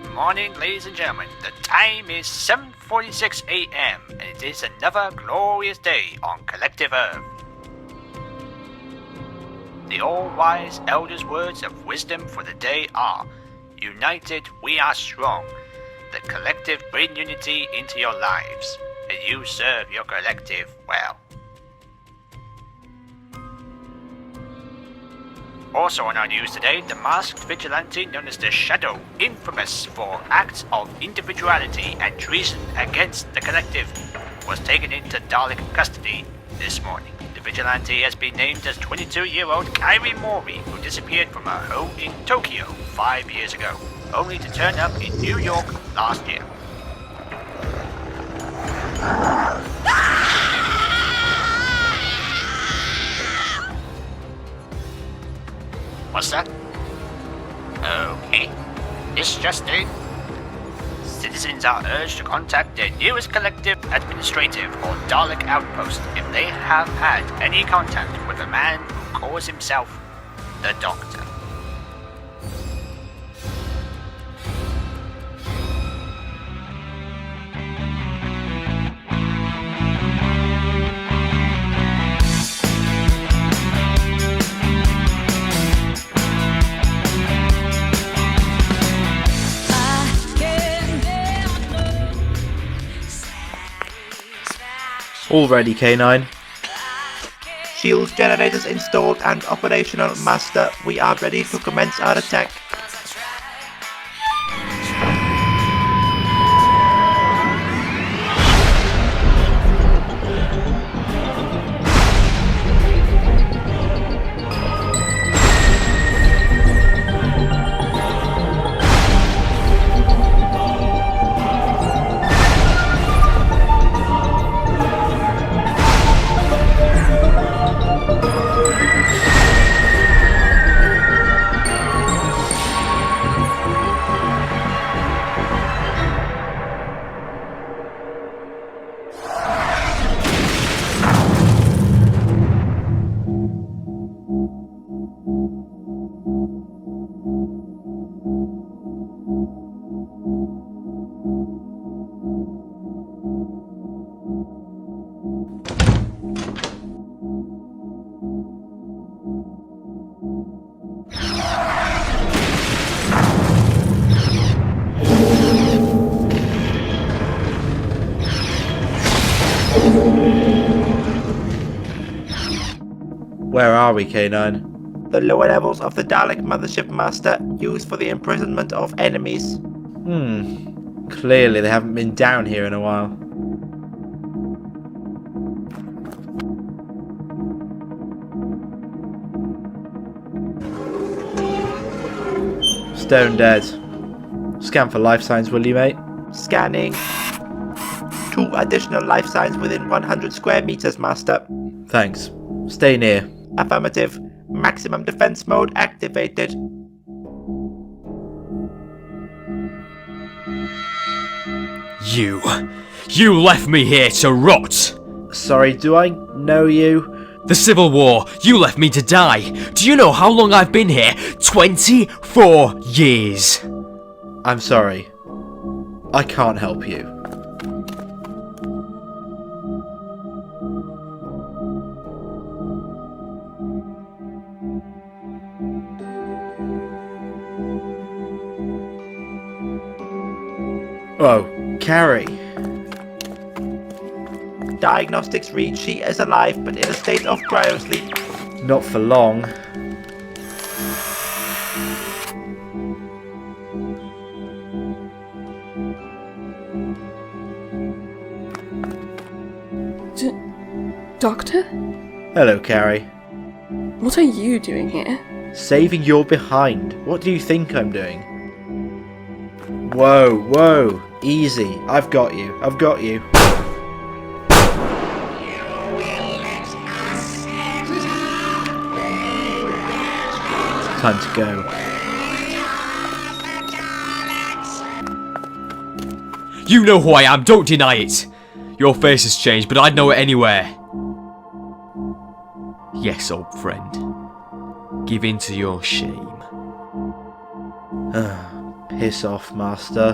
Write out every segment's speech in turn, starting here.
Good morning, ladies and gentlemen. The time is 7:46 a.m. and it is another glorious day on Collective Earth. The all-wise elders' words of wisdom for the day are, united we are strong. The collective bring unity into your lives, and you serve your collective well. Also on our news today, the masked vigilante known as the Shadow, infamous for acts of individuality and treason against the collective, was taken into Dalek custody this morning. The vigilante has been named as 22-year-old Kari Mouri, who disappeared from her home in Tokyo 5 years ago, only to turn up in New York last year. What's that? Okay. This just in. Citizens are urged to contact their nearest collective administrative or Dalek outpost if they have had any contact with a man who calls himself the Doctor. All ready, K9. Shields generators installed and operational, Master. We are ready to commence our attack. Where are we, K9? The lower levels of the Dalek mothership, Master, used for the imprisonment of enemies. Clearly they haven't been down here in a while. Stone dead. Scan for life signs, will you, mate? Scanning. 2 additional life signs within 100 square meters, Master. Thanks. Stay near. Affirmative. Maximum defense mode activated. You left me here to rot! Sorry, do I know you? The Civil War, you left me to die! Do you know how long I've been here? 24 years! I'm sorry. I can't help you. Oh, Kari. Diagnostics read she is alive but in a state of cryosleep. Not for long. Doctor? Hello, Kari. What are you doing here? Saving your behind. What do you think I'm doing? Whoa. Easy. I've got you. Time to go. You know who I am, don't deny it! Your face has changed, but I'd know it anywhere. Yes, old friend. Give in to your shame. Piss off, Master.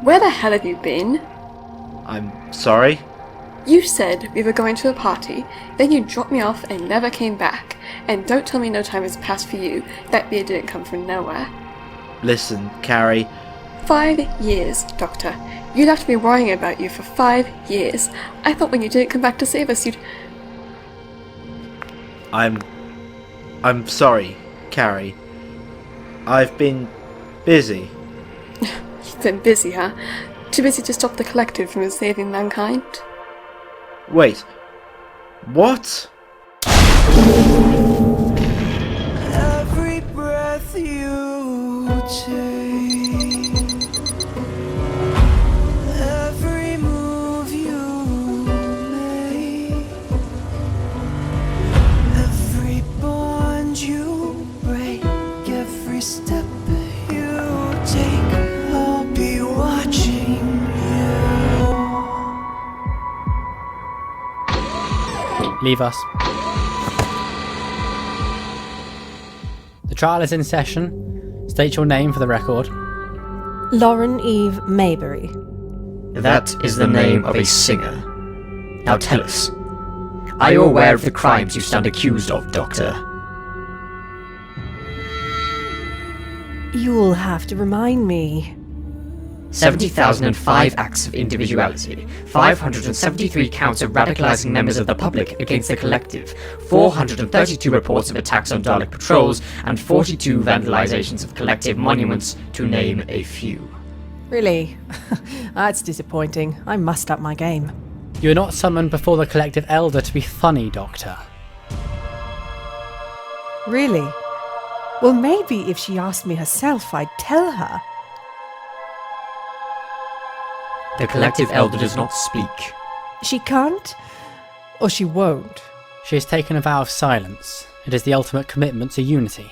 Where the hell have you been? I'm sorry? You said we were going to a party, then you dropped me off and never came back. And don't tell me no time has passed for you. That beer didn't come from nowhere. Listen, Kari. 5 years, Doctor. You'd have to be worrying about you for 5 years. I thought when you didn't come back to save us, you'd... I'm sorry, Kari. I've been busy. You've been busy, huh? Too busy to stop the Collective from enslaving mankind? Wait. What? Every breath you take, every move you make, every bond you break, every step you take, I'll be watching you. Leave us. The trial is in session. State your name for the record. Lauren Eve Maybury. That is the name of a singer. Now tell us, are you aware of the crimes you stand accused of, Doctor? You'll have to remind me. 70,005 acts of individuality, 573 counts of radicalizing members of the public against the Collective, 432 reports of attacks on Dalek patrols, and 42 vandalizations of Collective monuments, to name a few. Really? That's disappointing. I must up my game. You are not summoned before the Collective Elder to be funny, Doctor. Really? Well, maybe if she asked me herself, I'd tell her. The Collective Elder does not speak. She can't? Or she won't? She has taken a vow of silence. It is the ultimate commitment to unity.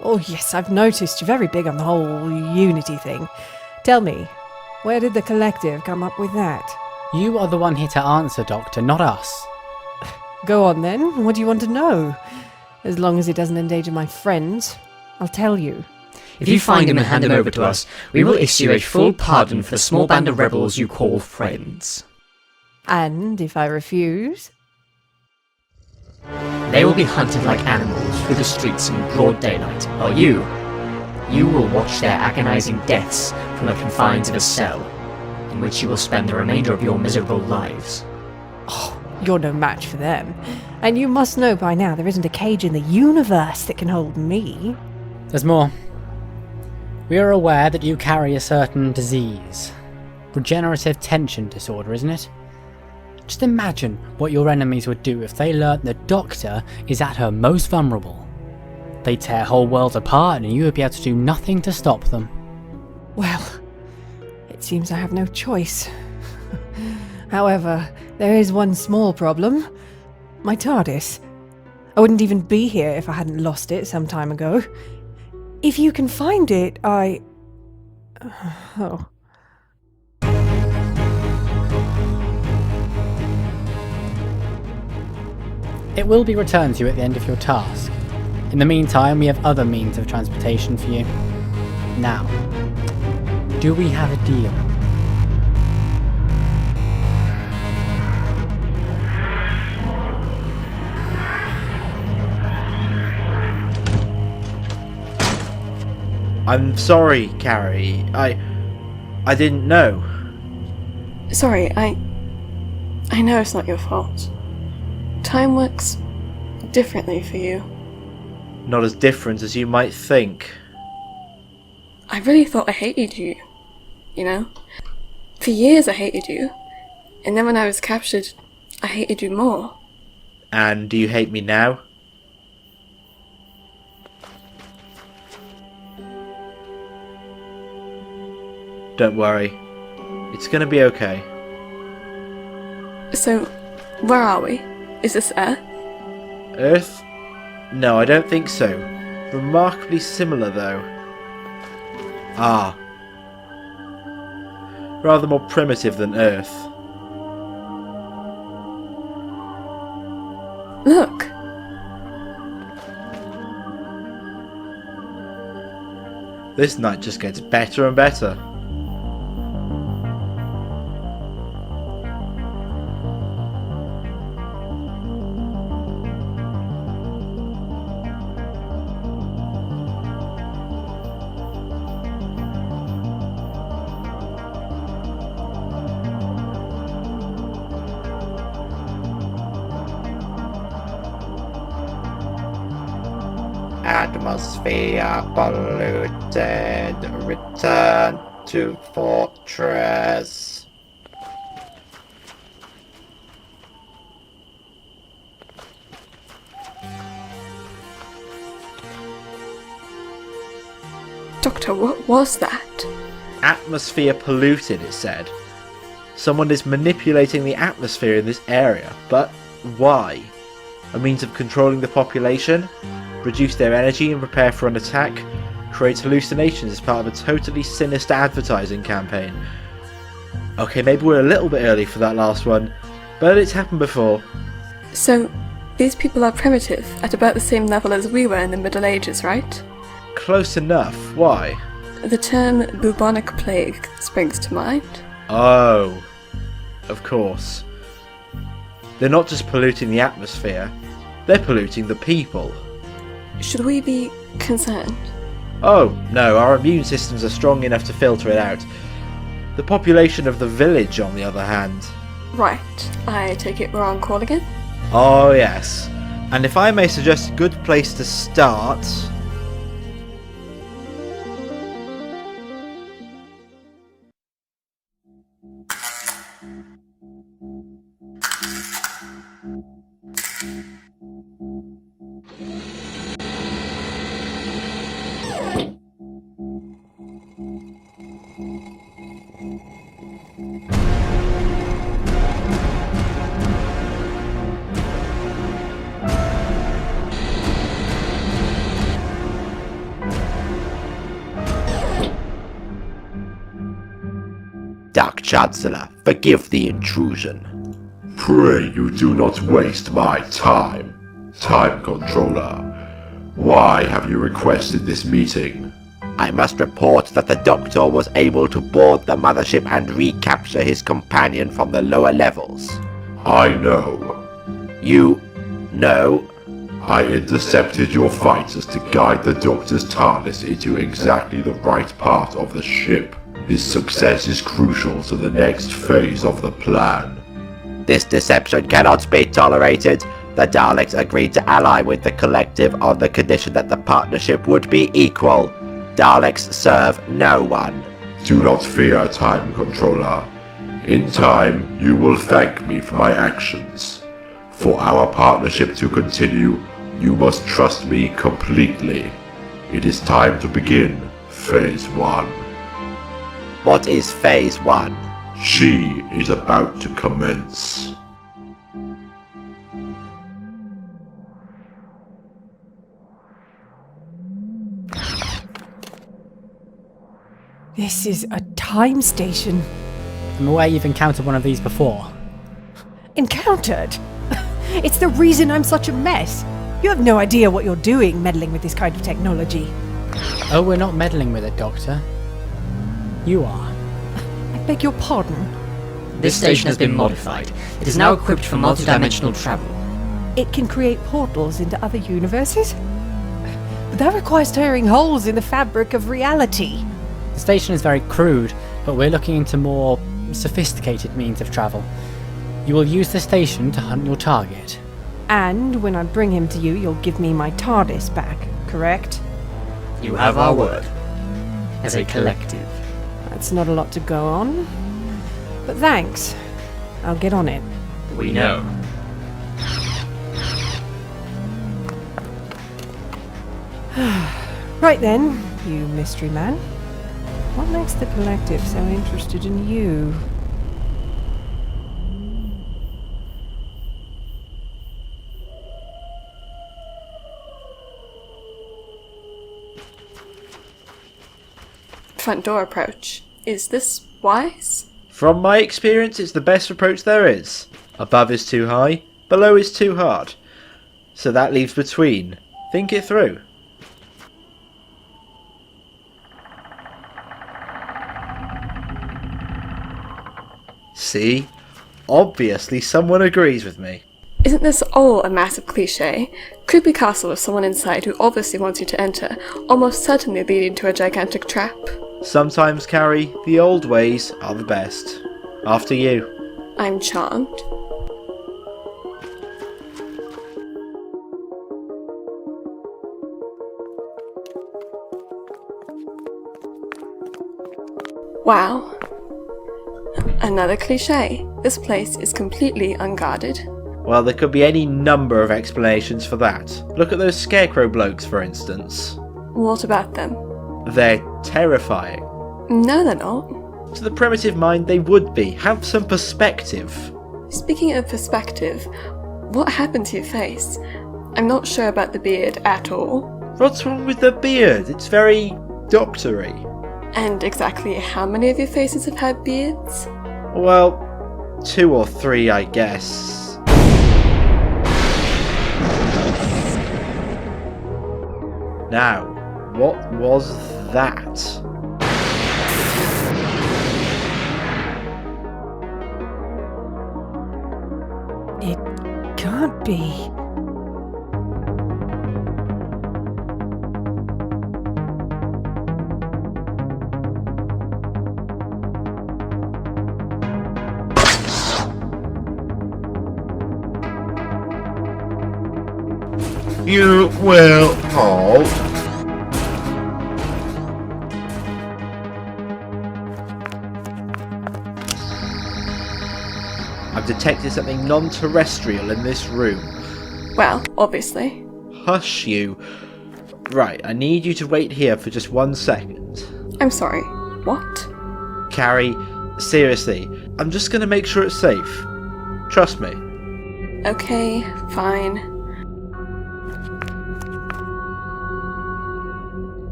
Oh yes, I've noticed you're very big on the whole unity thing. Tell me, where did the Collective come up with that? You are the one here to answer, Doctor, not us. Go on then, what do you want to know? As long as it doesn't endanger my friends, I'll tell you. If you find him and hand him over to us, we will issue a full pardon for the small band of rebels you call friends. And if I refuse? They will be hunted like animals through the streets in broad daylight, while you will watch their agonizing deaths from the confines of a cell, in which you will spend the remainder of your miserable lives. Oh, you're no match for them. And you must know by now there isn't a cage in the universe that can hold me. There's more. We are aware that you carry a certain disease. Regenerative tension disorder, isn't it? Just imagine what your enemies would do if they learnt the Doctor is at her most vulnerable. They'd tear whole worlds apart and you would be able to do nothing to stop them. Well, it seems I have no choice. However, there is one small problem. My TARDIS. I wouldn't even be here if I hadn't lost it some time ago. If you can find it, Oh. It will be returned to you at the end of your task. In the meantime, we have other means of transportation for you. Now, do we have a deal? I'm sorry, Kari. I didn't know. Sorry, I know it's not your fault. Time works differently for you. Not as different as you might think. I really thought I hated you, you know? For years I hated you, and then when I was captured, I hated you more. And do you hate me now? Don't worry. It's gonna be okay. So, where are we? Is this Earth? Earth? No, I don't think so. Remarkably similar, though. Ah. Rather more primitive than Earth. Look! This night just gets better and better. Atmosphere polluted. Return to fortress. Doctor, what was that? Atmosphere polluted, it said. Someone is manipulating the atmosphere in this area, but why? A means of controlling the population? Reduce their energy and prepare for an attack? Create hallucinations as part of a totally sinister advertising campaign? Okay, maybe we're a little bit early for that last one, but it's happened before. So, these people are primitive, at about the same level as we were in the Middle Ages, right? Close enough. Why? The term bubonic plague springs to mind. Oh, of course. They're not just polluting the atmosphere, they're polluting the people. Should we be concerned? Oh, no, our immune systems are strong enough to filter it out. The population of the village, on the other hand. Right, I take it we're on call again? Oh, yes. And if I may suggest a good place to start... Dark Chancellor, forgive the intrusion. Pray you do not waste my time. Time Controller, why have you requested this meeting? I must report that the Doctor was able to board the mothership and recapture his companion from the lower levels. I know. You know? I intercepted your fighters to guide the Doctor's TARDIS into exactly the right part of the ship. His success is crucial to the next phase of the plan. This deception cannot be tolerated. The Daleks agreed to ally with the Collective on the condition that the partnership would be equal. Daleks serve no one. Do not fear, Time Controller. In time, you will thank me for my actions. For our partnership to continue, you must trust me completely. It is time to begin Phase 1. What is Phase 1? She is about to commence. This is a time station. I'm aware you've encountered one of these before. Encountered? It's the reason I'm such a mess. You have no idea what you're doing meddling with this kind of technology. Oh, we're not meddling with it, Doctor. You are. I beg your pardon? This station has been modified. It is now equipped for multidimensional travel. It can create portals into other universes? But that requires tearing holes in the fabric of reality. The station is very crude, but we're looking into more sophisticated means of travel. You will use the station to hunt your target. And when I bring him to you, you'll give me my TARDIS back, correct? You have our word. As a collective. That's not a lot to go on. But thanks. I'll get on it. We know. Right then, you mystery man. What makes the collective so interested in you? Front door approach. Is this wise? From my experience, it's the best approach there is. Above is too high, below is too hard. So that leaves between. Think it through. See? Obviously someone agrees with me. Isn't this all a massive cliche? Creepy castle with someone inside who obviously wants you to enter, almost certainly leading to a gigantic trap. Sometimes, Kari, the old ways are the best. After you. I'm charmed. Wow. Another cliche. This place is completely unguarded. Well, there could be any number of explanations for that. Look at those scarecrow blokes, for instance. What about them? They're terrifying. No, they're not. To the primitive mind, they would be. Have some perspective. Speaking of perspective, what happened to your face? I'm not sure about the beard at all. What's wrong with the beard? It's very doctory. And exactly how many of your faces have had beards? Well, 2 or 3, I guess. Now, what was that? It can't be. You will hold. I've detected something non-terrestrial in this room. Well, obviously. Hush you. Right, I need you to wait here for just 1 second. I'm sorry. What? Kari, seriously, I'm just gonna make sure it's safe. Trust me. Okay, fine.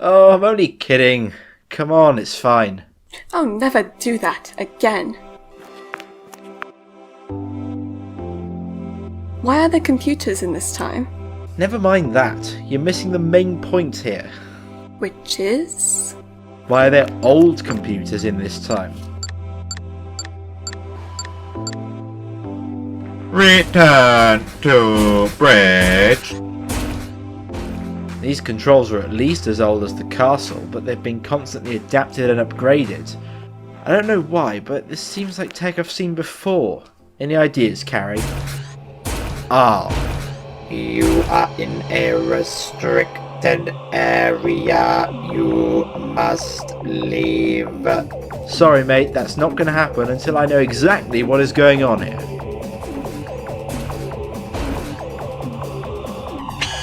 Oh, I'm only kidding. Come on, it's fine. I'll never do that again. Why are there computers in this time? Never mind that. You're missing the main point here. Which is? Why are there old computers in this time? Return to bridge. These controls are at least as old as the castle, but they've been constantly adapted and upgraded. I don't know why, but this seems like tech I've seen before. Any ideas, Kari? Ah. You are in a restricted area. You must leave. Sorry, mate, that's not going to happen until I know exactly what is going on here.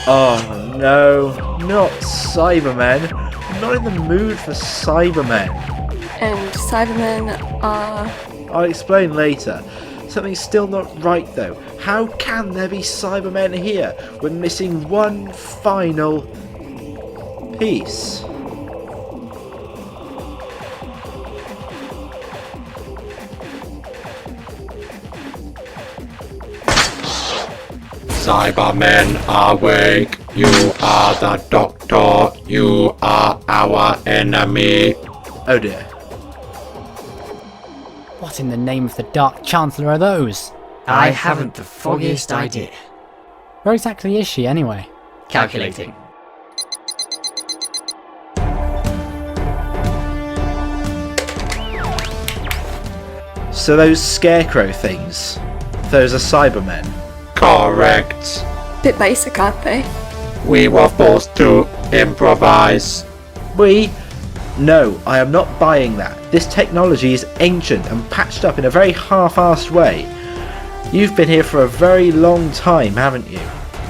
Oh no, not Cybermen. I'm not in the mood for Cybermen. And Cybermen are... I'll explain later. Something's still not right though. How can there be Cybermen here? We're missing one final piece. Cybermen awake. You are the Doctor. You are our enemy. Oh dear. What in the name of the Dark Chancellor are those? I haven't the foggiest idea. Where exactly is she anyway? Calculating. So those scarecrow things, those are Cybermen. Correct. Bit basic, aren't they? We were forced to improvise. No, I am not buying that. This technology is ancient and patched up in a very half-assed way. You've been here for a very long time, haven't you?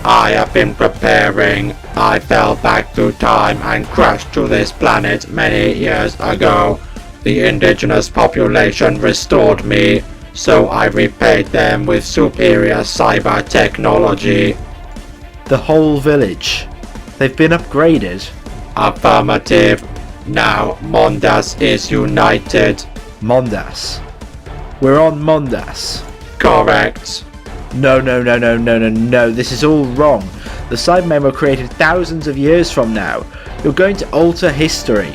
I have been preparing. I fell back through time and crashed to this planet many years ago. The indigenous population restored me, so I repaid them with superior cyber technology. The whole village. They've been upgraded. Affirmative. Now Mondas is united. Mondas. We're on Mondas. Correct. No, this is all wrong. The Cybermen were created thousands of years from now. You're going to alter history.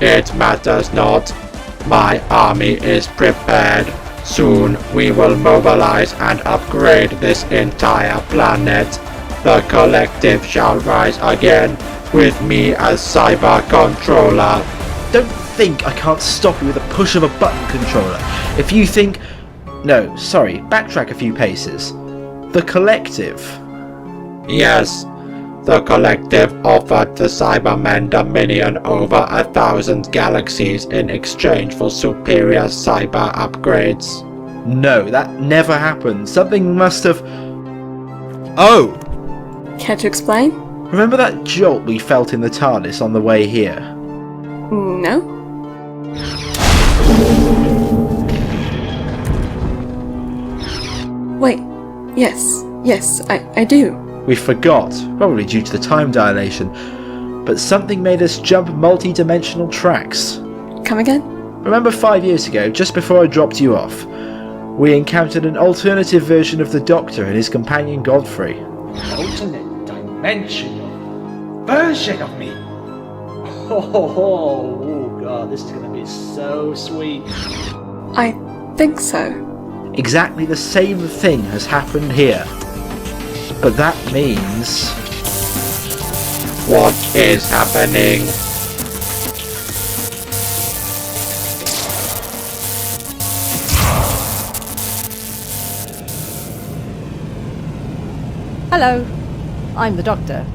It matters not. My army is prepared. Soon we will mobilize and upgrade this entire planet. The collective shall rise again, with me as cyber controller. Don't think I can't stop you with a push of a button controller. If you think... No, sorry, backtrack a few paces. The collective. Yes, the collective offered the Cybermen dominion over 1,000 galaxies in exchange for superior cyber upgrades. No, that never happened. Something must have... Oh! Care to explain? Remember that jolt we felt in the TARDIS on the way here? No? Wait, yes, I do. We forgot, probably due to the time dilation, but something made us jump multi-dimensional tracks. Come again? Remember 5 years ago, just before I dropped you off, we encountered an alternative version of the Doctor and his companion Godfrey. Alternate dimensional version of me. Oh god, this is gonna be so sweet. I think so. Exactly the same thing has happened here. But that means... What is happening? Hello, I'm the Doctor.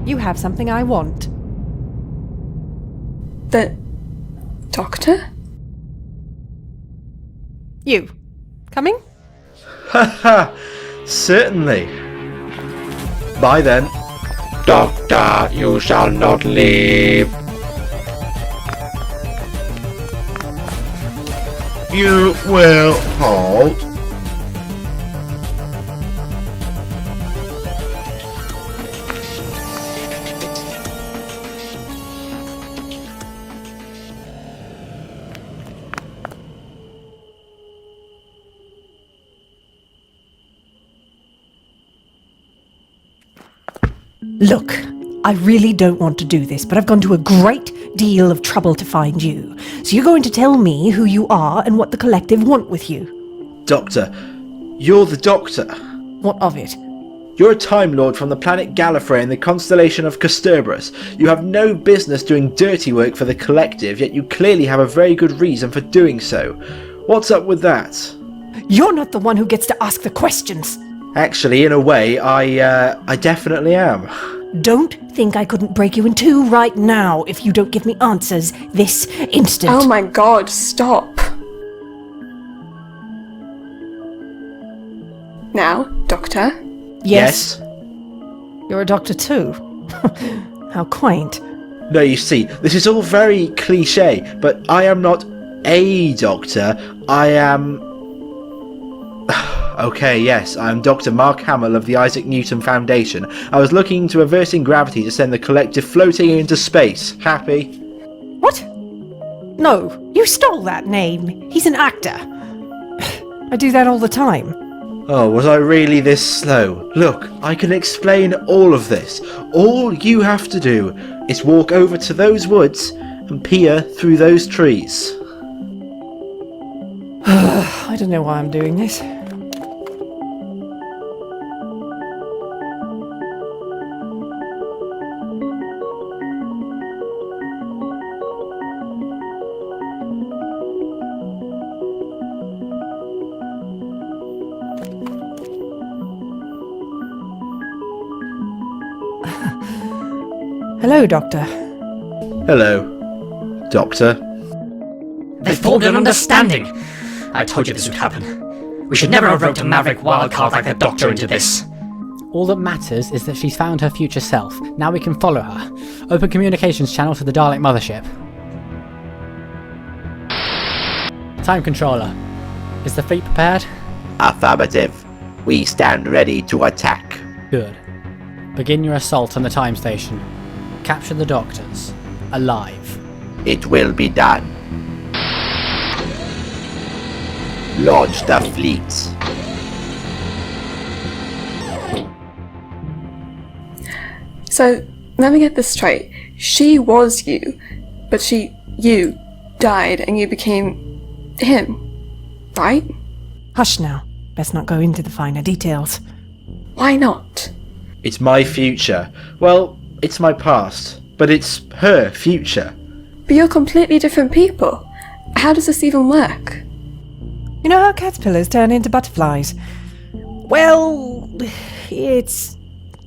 You have something I want. The Doctor? You. Coming? Haha, certainly. Bye then. Doctor, you shall not leave. You will hold. Look, I really don't want to do this, but I've gone to a great deal of trouble to find you. So you're going to tell me who you are and what the collective want with you. Doctor, you're the Doctor. What of it? You're a Time Lord from the planet Gallifrey in the constellation of Cerberus. You have no business doing dirty work for the collective, yet you clearly have a very good reason for doing so. What's up with that? You're not the one who gets to ask the questions. Actually, in a way, I definitely am. Don't think I couldn't break you in two right now if you don't give me answers this instant. Oh my god, stop. Now, Doctor. Yes. You're a doctor too. How quaint. No, you see, this is all very cliche, but I am not a doctor. I am... Okay, yes, I am Dr. Mark Hamill of the Isaac Newton Foundation. I was looking into reversing gravity to send the collective floating into space. Happy? What? No, you stole that name. He's an actor. I do that all the time. Oh, was I really this slow? Look, I can explain all of this. All you have to do is walk over to those woods and peer through those trees. I don't know why I'm doing this. Hello, Doctor. Hello, Doctor. They formed an understanding. I told you this would happen. We should never have roped a maverick wildcard like the Doctor into this. All that matters is that she's found her future self. Now we can follow her. Open communications channel to the Dalek mothership. Time controller. Is the fleet prepared? Affirmative. We stand ready to attack. Good. Begin your assault on the time station. Capture the doctors. Alive. It will be done. Launch the fleet. So, let me get this straight. She was you, but you died and you became him, right? Hush now. Best not go into the finer details. Why not? It's my future. Well, it's my past, but it's her future. But you're completely different people. How does this even work? You know how caterpillars turn into butterflies? Well, it's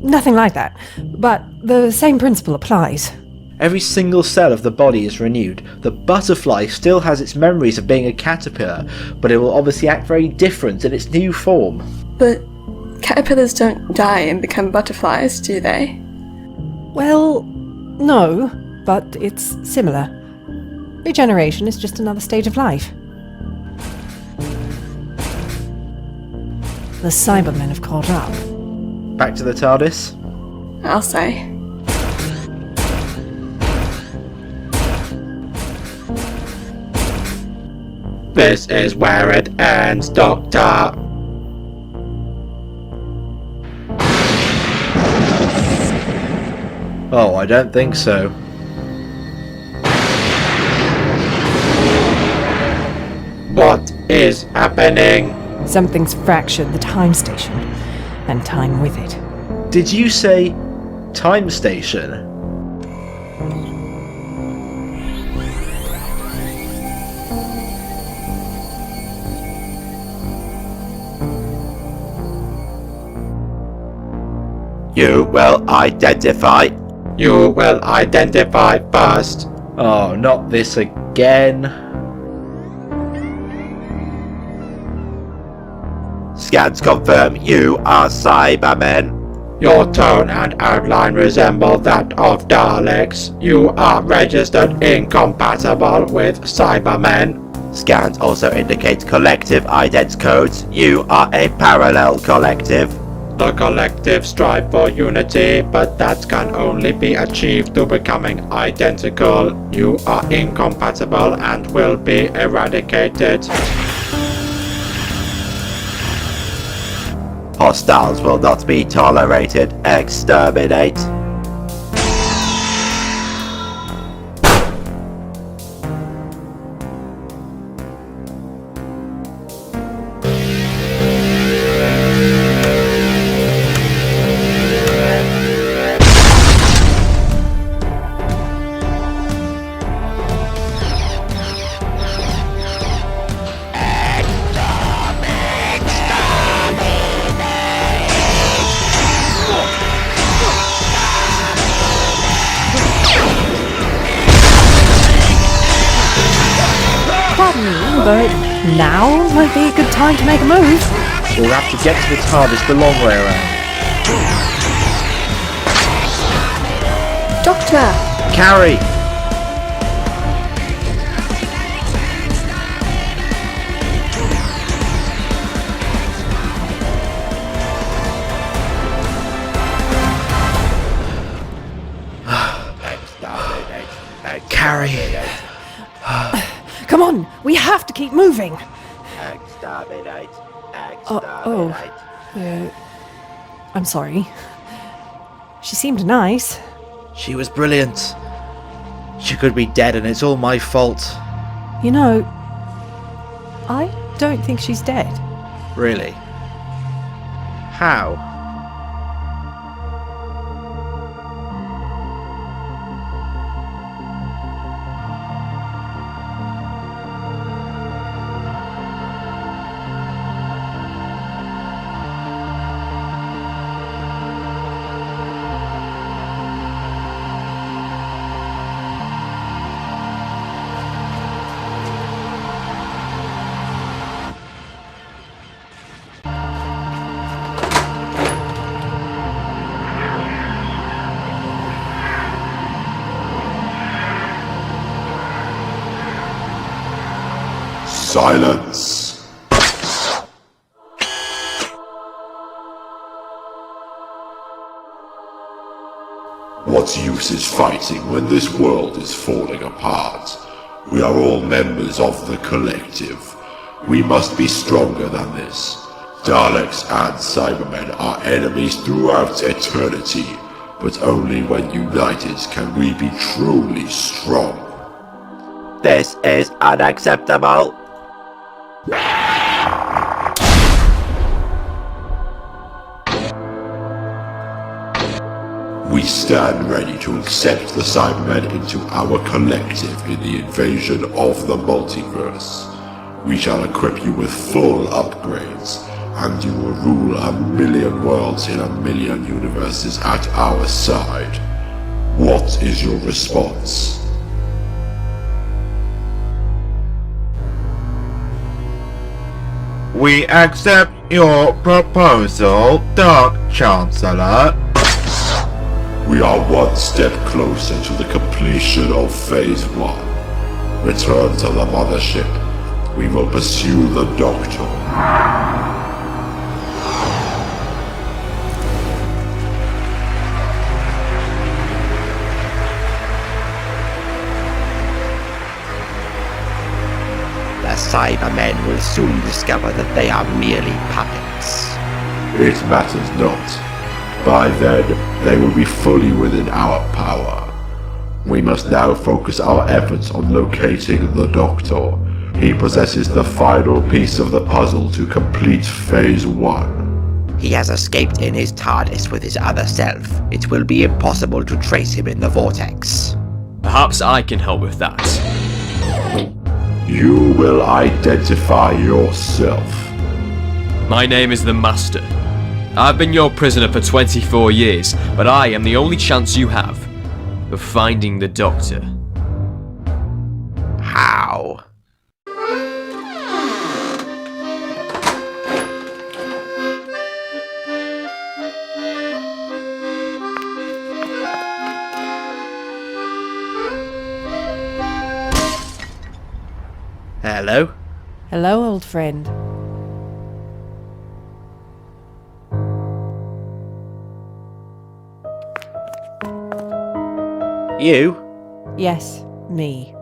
nothing like that, but the same principle applies. Every single cell of the body is renewed. The butterfly still has its memories of being a caterpillar, but it will obviously act very different in its new form. But caterpillars don't die and become butterflies, do they? Well, no, but it's similar. Regeneration is just another stage of life. The Cybermen have caught up. Back to the TARDIS? I'll say. This is where it ends, Doctor. Oh, I don't think so. What is happening? Something's fractured the time station, and time with it. Did you say time station? You will identify. You will identify first. Oh, not this again. Scans confirm you are Cybermen. Your tone and outline resemble that of Daleks. You are registered incompatible with Cybermen. Scans also indicate collective ident codes. You are a parallel collective. The collective strive for unity, but that can only be achieved through becoming identical. You are incompatible and will be eradicated. Hostiles will not be tolerated. Exterminate. But now might be a good time to make a move. We'll have to get to the TARDIS the long way around. Doctor! Kari! Kari! Come on, we have to keep moving. Exterminate. I'm sorry. She seemed nice. She was brilliant. She could be dead and it's all my fault. You know, I don't think she's dead. Really? How? Silence! What use is fighting when this world is falling apart? We are all members of the collective. We must be stronger than this. Daleks and Cybermen are enemies throughout eternity, but only when united can we be truly strong. This is unacceptable. We stand ready to accept the Cybermen into our collective in the invasion of the multiverse. We shall equip you with full upgrades, and you will rule 1,000,000 worlds in 1,000,000 universes at our side. What is your response? We accept your proposal, Dark Chancellor. We are one step closer to the completion of Phase 1. Return to the mothership. We will pursue the Doctor. The Cybermen will soon discover that they are merely puppets. It matters not. By then, they will be fully within our power. We must now focus our efforts on locating the Doctor. He possesses the final piece of the puzzle to complete Phase 1. He has escaped in his TARDIS with his other self. It will be impossible to trace him in the vortex. Perhaps I can help with that. You will identify yourself. My name is the Master. I've been your prisoner for 24 years, but I am the only chance you have of finding the Doctor. How? Hello? Hello, old friend. You? Yes, me.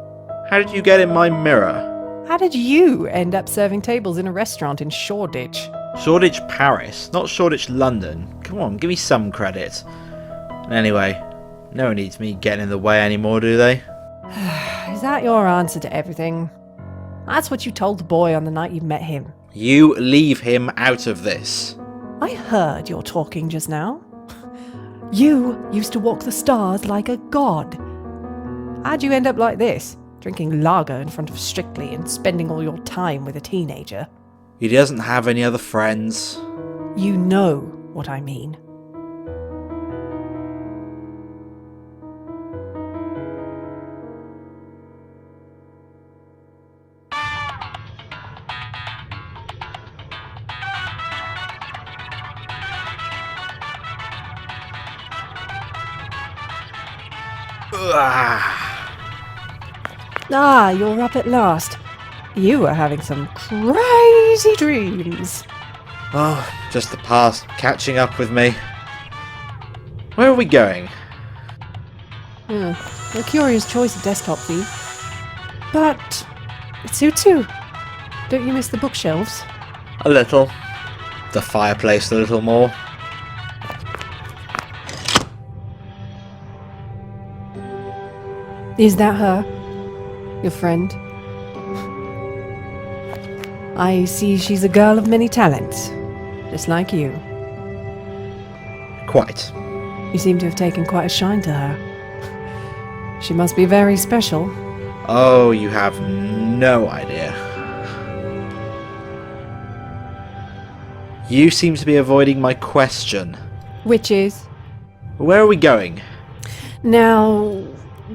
How did you get in my mirror? How did you end up serving tables in a restaurant in Shoreditch? Shoreditch, Paris, not Shoreditch, London. Come on, give me some credit. Anyway, no one needs me getting in the way anymore, do they? Is that your answer to everything? That's what you told the boy on the night you met him. You leave him out of this. I heard your talking just now. You used to walk the stars like a god. How'd you end up like this? Drinking lager in front of Strictly and spending all your time with a teenager? He doesn't have any other friends. You know what I mean. Ah, you're up at last. You are having some crazy dreams. Oh, just the past catching up with me. Where are we going? A curious choice of desktop theme. But it suits you. Don't you miss the bookshelves? A little. The fireplace a little more. Is that her? Your friend? I see she's a girl of many talents. Just like you. Quite. You seem to have taken quite a shine to her. She must be very special. Oh, you have no idea. You seem to be avoiding my question. Which is? Where are we going? Now,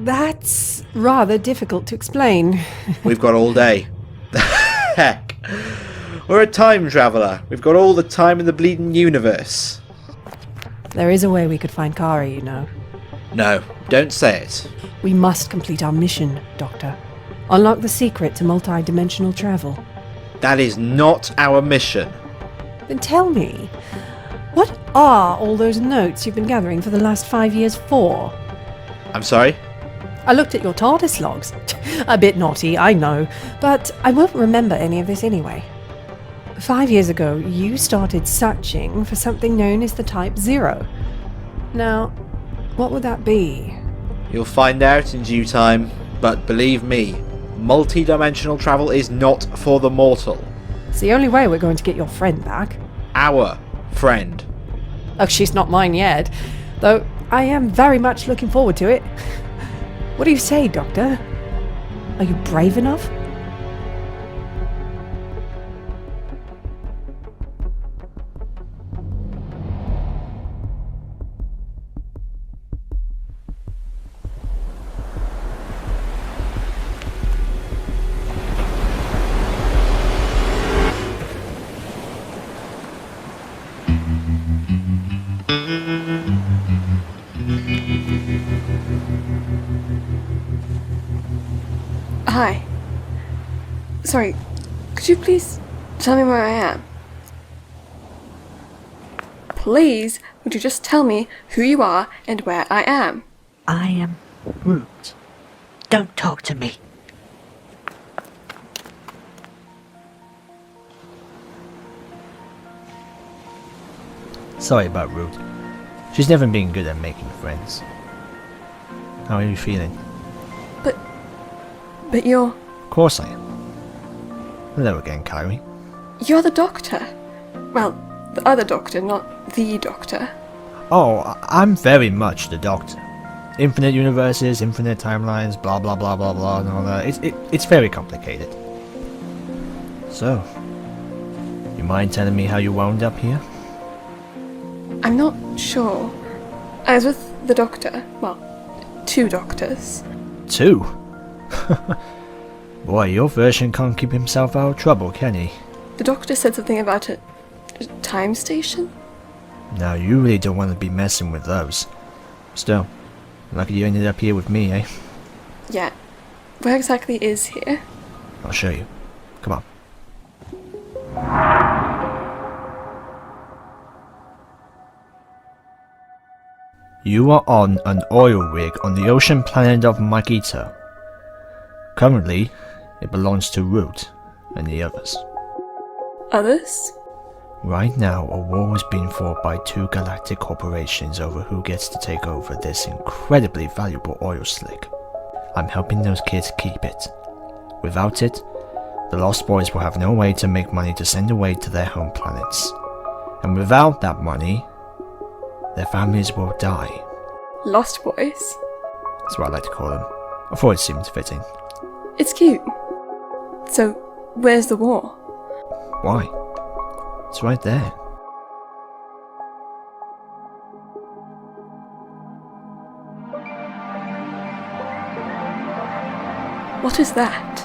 that's rather difficult to explain. We've got all day. Heck. We're a time traveller. We've got all the time in the bleeding universe. There is a way we could find Kari, you know. No, don't say it. We must complete our mission, Doctor. Unlock the secret to multi-dimensional travel. That is not our mission. Then tell me, what are all those notes you've been gathering for the last 5 years for? I'm sorry? I looked at your TARDIS logs. A bit naughty, I know, but I won't remember any of this anyway. 5 years ago, you started searching for something known as the Type 0. Now, what would that be? You'll find out in due time, but believe me, multi-dimensional travel is not for the mortal. It's the only way we're going to get your friend back. Our friend. Oh, she's not mine yet, though I am very much looking forward to it. What do you say, Doctor? Are you brave enough? Hi. Sorry, could you please tell me where I am? Please, would you just tell me who you are and where I am? I am Root. Don't talk to me. Sorry about Root. She's never been good at making friends. How are you feeling? But you're... Of course I am. Hello again, Kari. You're the Doctor. Well, the other Doctor, not the Doctor. Oh, I'm very much the Doctor. Infinite universes, infinite timelines, blah blah blah blah blah and all that. It's very complicated. So, you mind telling me how you wound up here? I'm not sure. I was with the Doctor. Well, 2 doctors. 2? Boy, your version can't keep himself out of trouble, can he? The Doctor said something about a time station? Now, you really don't want to be messing with those. Still, lucky you ended up here with me, eh? Yeah. Where exactly is here? I'll show you. Come on. You are on an oil rig on the ocean planet of Magito. Currently, it belongs to Root and the others. Others? Right now, a war is being fought by 2 galactic corporations over who gets to take over this incredibly valuable oil slick. I'm helping those kids keep it. Without it, the Lost Boys will have no way to make money to send away to their home planets. And without that money, their families will die. Lost Boys? That's what I like to call them. I thought it seemed fitting. It's cute. So, where's the war? Why? It's right there. What is that?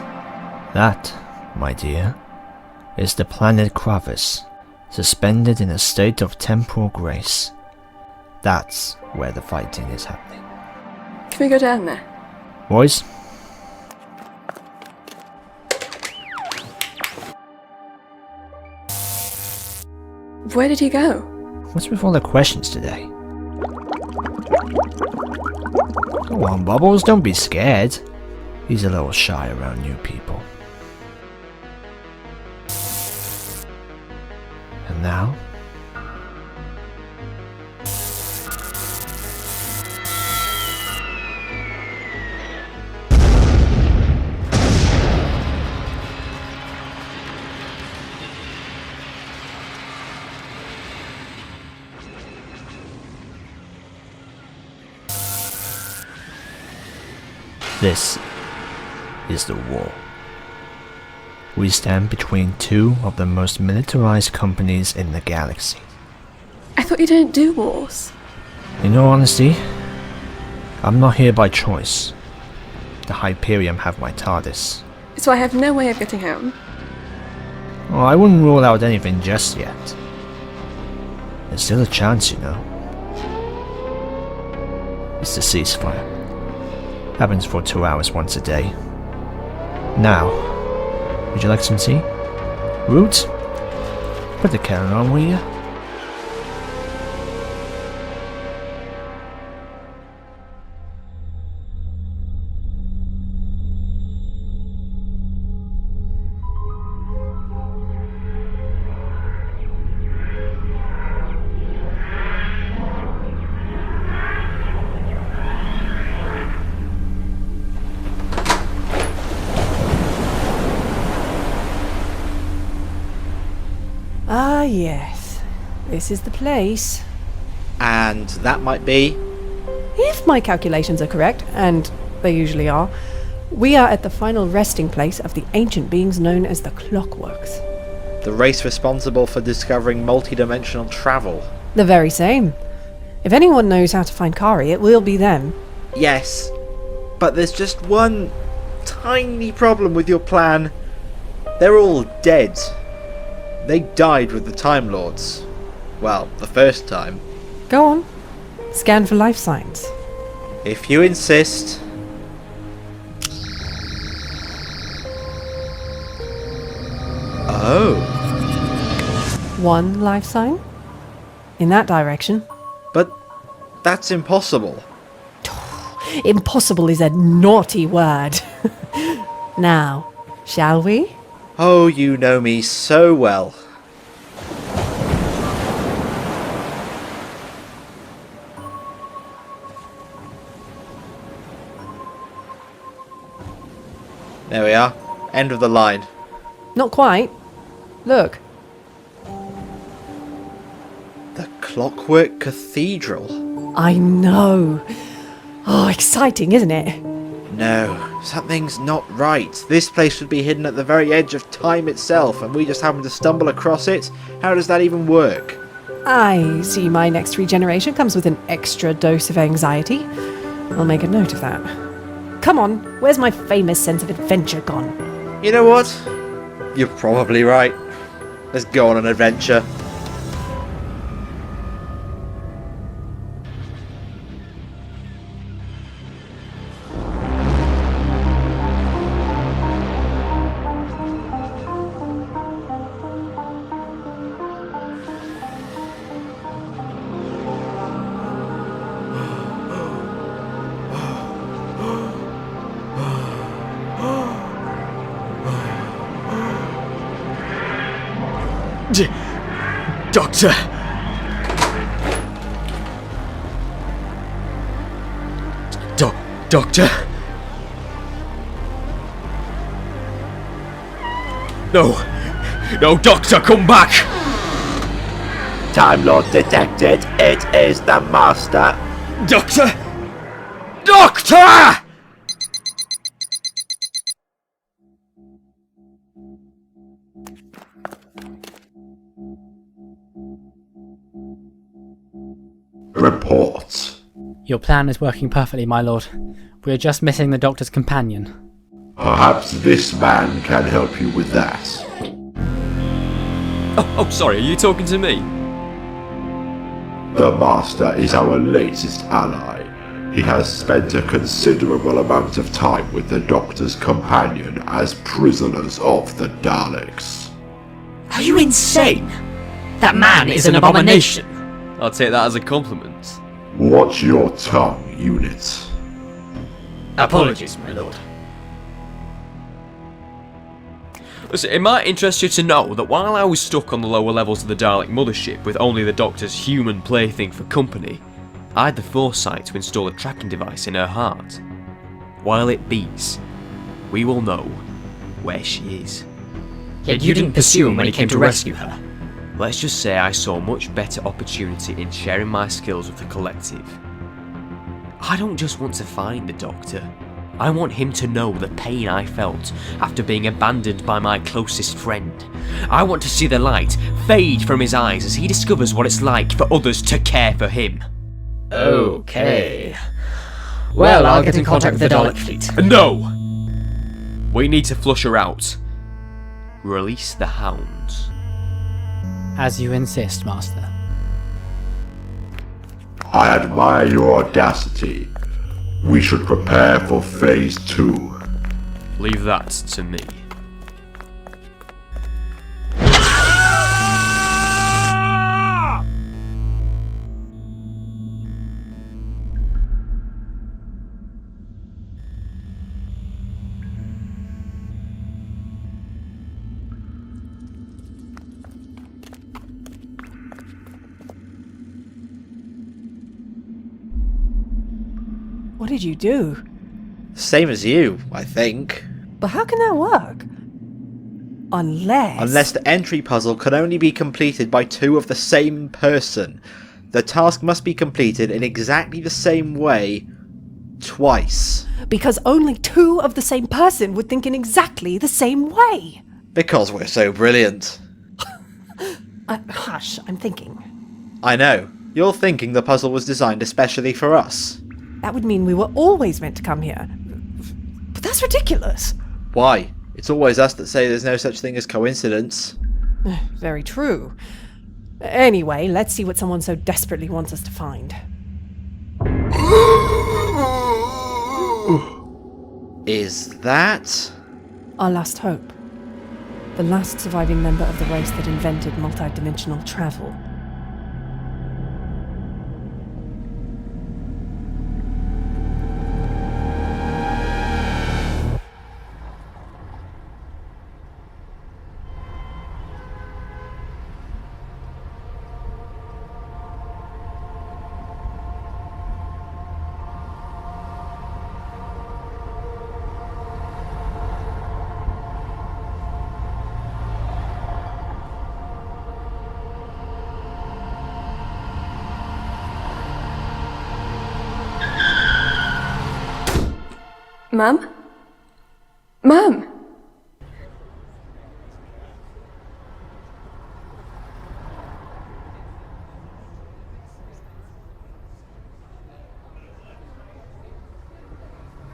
That, my dear, is the planet Kravis, suspended in a state of temporal grace. That's where the fighting is happening. Can we go down there? Boys? Where did he go? What's with all the questions today? Go on, Bubbles, don't be scared. He's a little shy around new people. And now? This is the war. We stand between 2 of the most militarized companies in the galaxy. I thought you didn't do wars. In all honesty, I'm not here by choice. The Hyperion have my TARDIS. So I have no way of getting home. Oh, I wouldn't rule out anything just yet. There's still a chance, you know. It's the ceasefire. Happens for 2 hours once a day. Now, would you like some tea? Roots? Put the kettle on, will you? Ah, yes. This is the place. And that might be... If my calculations are correct, and they usually are, we are at the final resting place of the ancient beings known as the Clockworks. the race responsible for discovering multi-dimensional travel. The very same. If anyone knows how to find Kari, it will be them. Yes, but there's just one tiny problem with your plan. They're all dead. They died with the Time Lords. Well, the first time. Go on. Scan for life signs. If you insist. Oh. One life sign? In that direction. But that's impossible. Impossible is a naughty word. Now, shall we? Oh, you know me so well. There we are. End of the line. Not quite. Look. The Clockwork Cathedral. I know. Oh, exciting, isn't it? No, something's not right. This place should be hidden at the very edge of time itself, and we just happen to stumble across it. How does that even work? I see my next regeneration comes with an extra dose of anxiety. I'll make a note of that. Come on, where's my famous sense of adventure gone? You know what? You're probably right. Let's go on an adventure. Doctor! Doctor? No! No, Doctor, come back! Time Lord detected. It is the Master. Doctor! Doctor! Report. Your plan is working perfectly, my lord. We are just missing the Doctor's companion. Perhaps this man can help you with that. Oh, sorry, are you talking to me? The Master is our latest ally. He has spent a considerable amount of time with the Doctor's companion as prisoners of the Daleks. Are you insane? That man is an abomination. I'll take that as a compliment. Watch your tongue, unit. Apologies, my lord. Listen, it might interest you to know that while I was stuck on the lower levels of the Dalek mothership with only the Doctor's human plaything for company, I had the foresight to install a tracking device in her heart. While it beats, we will know where she is. Yet you didn't pursue him when he came to rescue her. Let's just say I saw much better opportunity in sharing my skills with the collective. I don't just want to find the Doctor. I want him to know the pain I felt after being abandoned by my closest friend. I want to see the light fade from his eyes as he discovers what it's like for others to care for him. Okay. Well, I'll get in contact with the Dalek fleet. No! We need to flush her out. Release the hounds. As you insist, Master. I admire your audacity. We should prepare for Phase 2. Leave that to me. What did you do? Same as you, I think. But how can that work? Unless the entry puzzle can only be completed by two of the same person. The task must be completed in exactly the same way twice. Because only two of the same person would think in exactly the same way. Because we're so brilliant. Hush, I'm thinking. I know. You're thinking the puzzle was designed especially for us. That would mean we were always meant to come here. But that's ridiculous. Why? It's always us that say there's no such thing as coincidence. Very true. Anyway, let's see what someone so desperately wants us to find. Is that? Our last hope. The last surviving member of the race that invented multidimensional travel. Mum? Mum!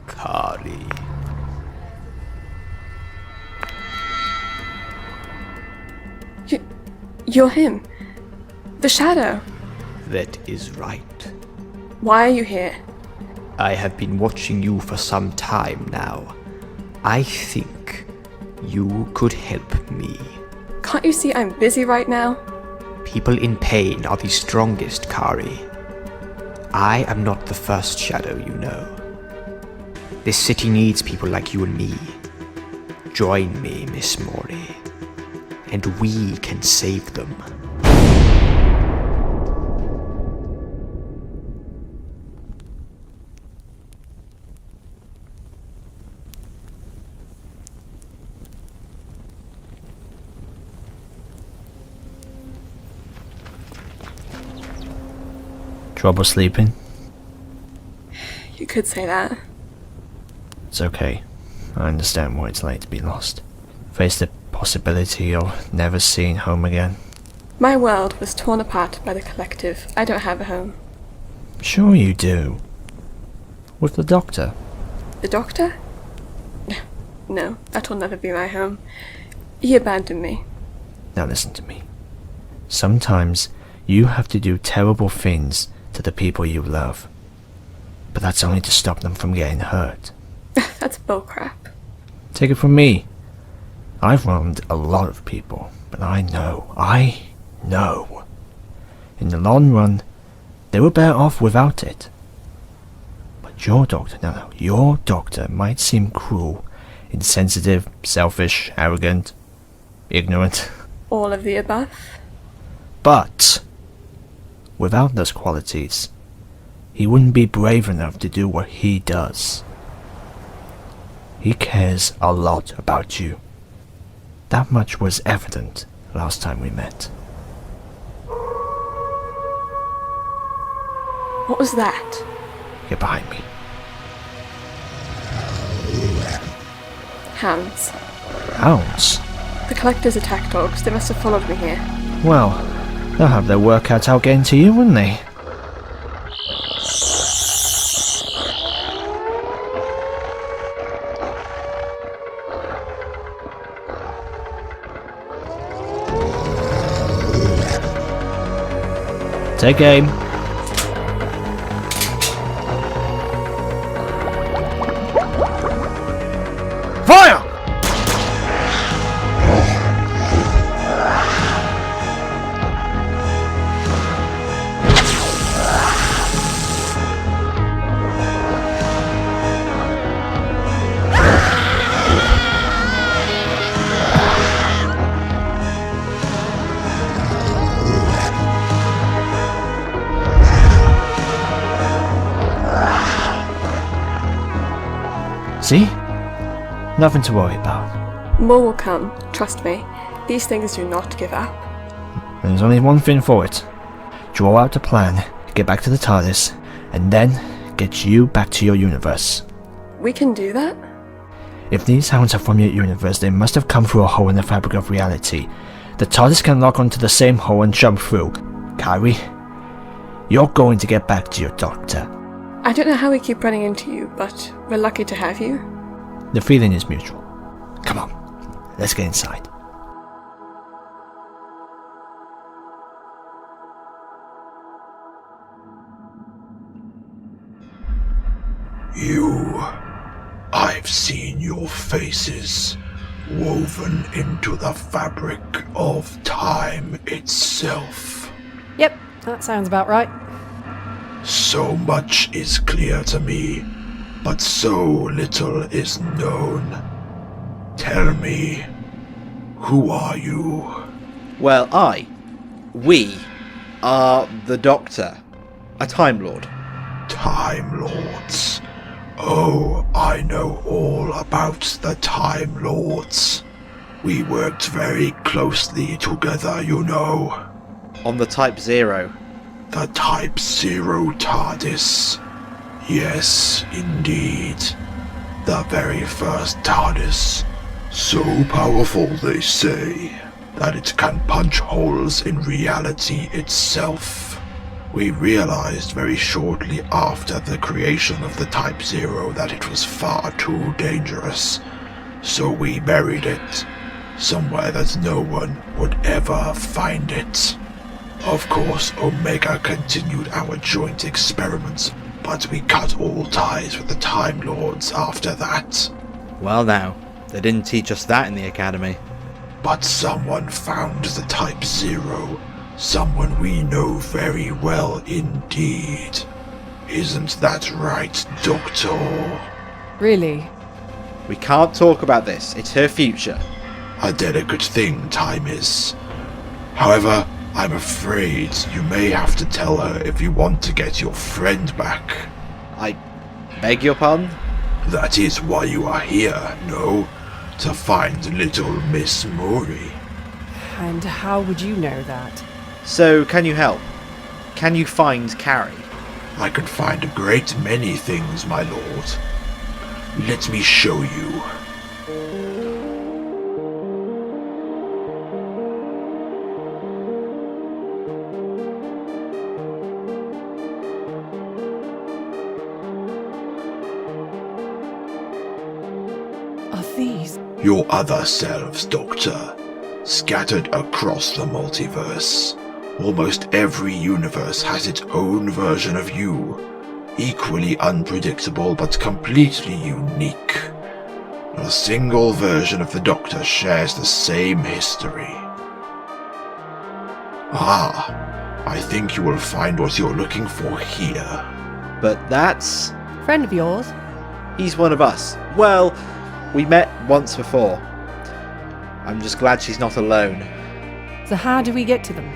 Kari. You're him. The Shadow. That is right. Why are you here? I have been watching you for some time now. I think you could help me. Can't you see I'm busy right now? People in pain are the strongest, Kari. I am not the first Shadow, you know. This city needs people like you and me. Join me, Miss Mouri, and we can save them. Trouble sleeping? You could say that. It's okay. I understand what it's like to be lost. Face the possibility of never seeing home again. My world was torn apart by the collective. I don't have a home. Sure you do. With the doctor. The Doctor? No, that will never be my home. He abandoned me. Now listen to me. Sometimes you have to do terrible things to the people you love. But that's only to stop them from getting hurt. That's bullcrap. Take it from me. I've wronged a lot of people, but I know. In the long run, they were better off without it. But your doctor, your doctor might seem cruel, insensitive, selfish, arrogant, ignorant. All of the above? But without those qualities, he wouldn't be brave enough to do what he does. He cares a lot about you. That much was evident last time we met. What was that? Get behind me. Hounds. Hounds? The collector's attack dogs. They must have followed me here. Well, they'll have their work cut out getting to you, wouldn't they? Take aim. Fire! See? Nothing to worry about. More will come, trust me. These things do not give up. There's only one thing for it. Draw out a plan, get back to the TARDIS, and then get you back to your universe. We can do that? If these sounds are from your universe, they must have come through a hole in the fabric of reality. The TARDIS can lock onto the same hole and jump through. Kari, you're going to get back to your doctor. I don't know how we keep running into you, but we're lucky to have you. The feeling is mutual. Come on, let's get inside. I've seen your faces woven into the fabric of time itself. Yep, that sounds about right. So much is clear to me, but so little is known. Tell me, who are you? Well, we are the Doctor, a Time Lord. Time Lords. Oh, I know all about the Time Lords. We worked very closely together, you know. On the Type Zero. The Type Zero TARDIS. Yes, indeed. The very first TARDIS. So powerful, they say, that it can punch holes in reality itself. We realized very shortly after the creation of the Type Zero that it was far too dangerous, so we buried it, somewhere that no one would ever find it. Of course, Omega continued our joint experiments, but we cut all ties with the Time Lords after that. Well now, they didn't teach us that in the Academy. But someone found the Type Zero. Someone we know very well indeed. Isn't that right, Doctor? Really? We can't talk about this. It's her future. A delicate thing, time is. However, I'm afraid you may have to tell her if you want to get your friend back. I beg your pardon? That is why you are here, no? To find little Miss Mouri. And how would you know that? So, can you help? Can you find Kari? I can find a great many things, my lord. Let me show you. Are these Your other selves, Doctor, scattered across the multiverse. Almost every universe has its own version of you, equally unpredictable but completely unique. Not a single version of the Doctor shares the same history. Ah, I think you will find what you're looking for here. But that's... friend of yours? He's one of us. Well, we met once before. I'm just glad she's not alone. So how do we get to them?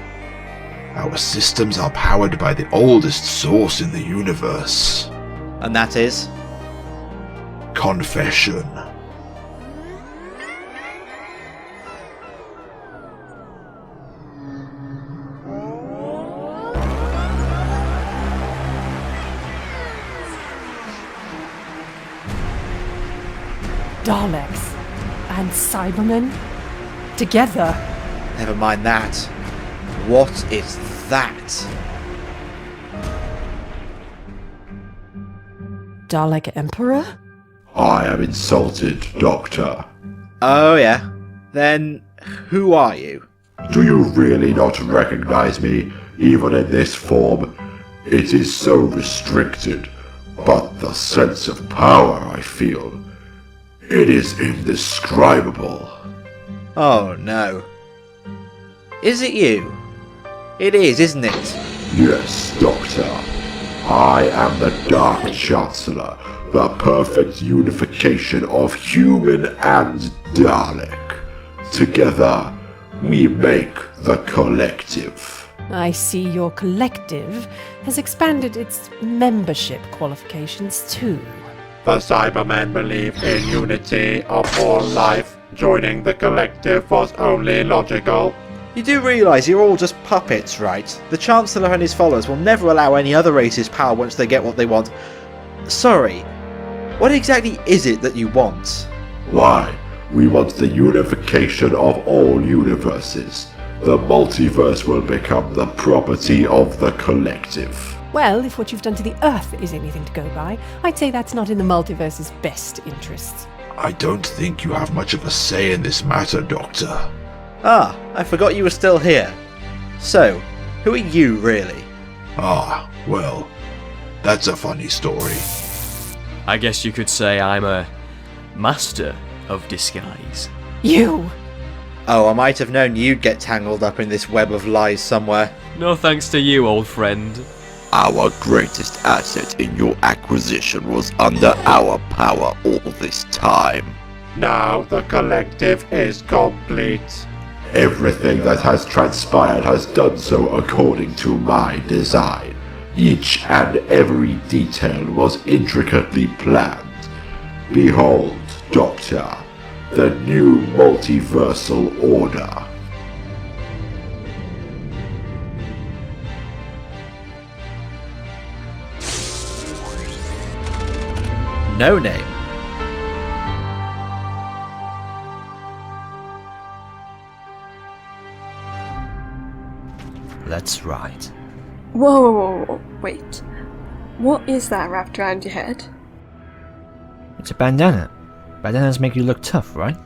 Our systems are powered by the oldest source in the universe. And that is? Confession. Daleks and Cybermen? Together? Never mind that. What is that? Dalek Emperor? I am insulted, Doctor. Oh yeah. Then, who are you? Do you really not recognize me, even in this form? It is so restricted, but the sense of power I feel, it is indescribable. Oh no. Is it you? It is, isn't it? Yes, Doctor. I am the Dark Chancellor, the perfect unification of human and Dalek. Together, we make the collective. I see your collective has expanded its membership qualifications too. The Cybermen believe in unity of all life. Joining the collective was only logical. You do realise you're all just puppets, right? The Chancellor and his followers will never allow any other races power once they get what they want. Sorry, what exactly is it that you want? Why? We want the unification of all universes. The multiverse will become the property of the collective. Well, if what you've done to the Earth is anything to go by, I'd say that's not in the multiverse's best interests. I don't think you have much of a say in this matter, Doctor. Ah, I forgot you were still here. So, who are you really? Ah, well, that's a funny story. I guess you could say I'm a master of disguise. You! Oh, I might have known you'd get tangled up in this web of lies somewhere. No thanks to you, old friend. Our greatest asset in your acquisition was under our power all this time. Now the collective is complete. Everything that has transpired has done so according to my design. Each and every detail was intricately planned. Behold, Doctor, the new multiversal order. No name. Let's ride. Whoa, wait. What is that wrapped around your head? It's a bandana. Bandanas make you look tough, right?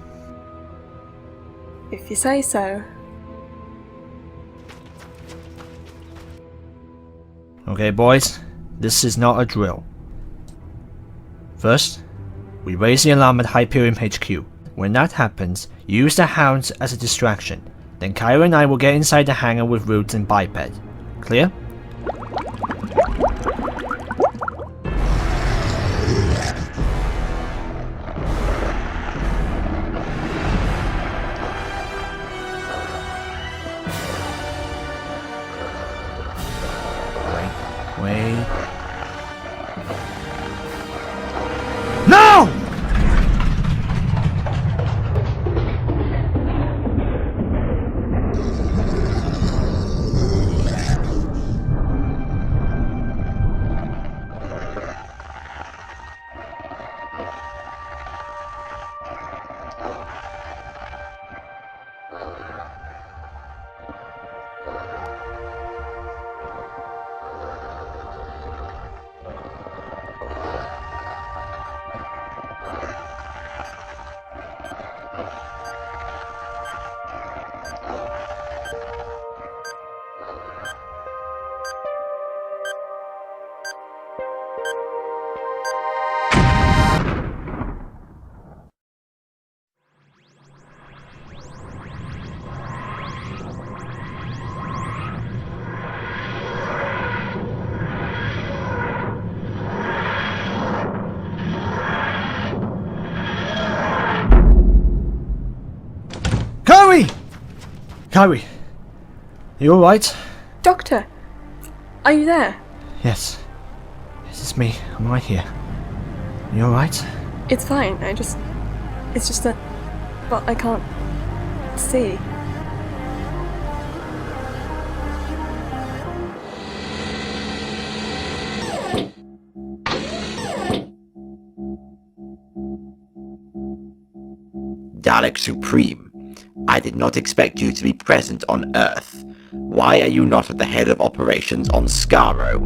If you say so. Okay, boys, this is not a drill. First, we raise the alarm at Hyperion HQ. When that happens, use the hounds as a distraction. Then Kyra and I will get inside the hangar with Roots and Biped. Clear? Wait. No! Kari! You alright? Doctor! Are you there? Yes. This is me. I'm right here. You alright? It's fine, it's just that... Well, I can't... see. Dalek Supreme, I did not expect you to be present on Earth. Why are you not at the head of operations on Skaro?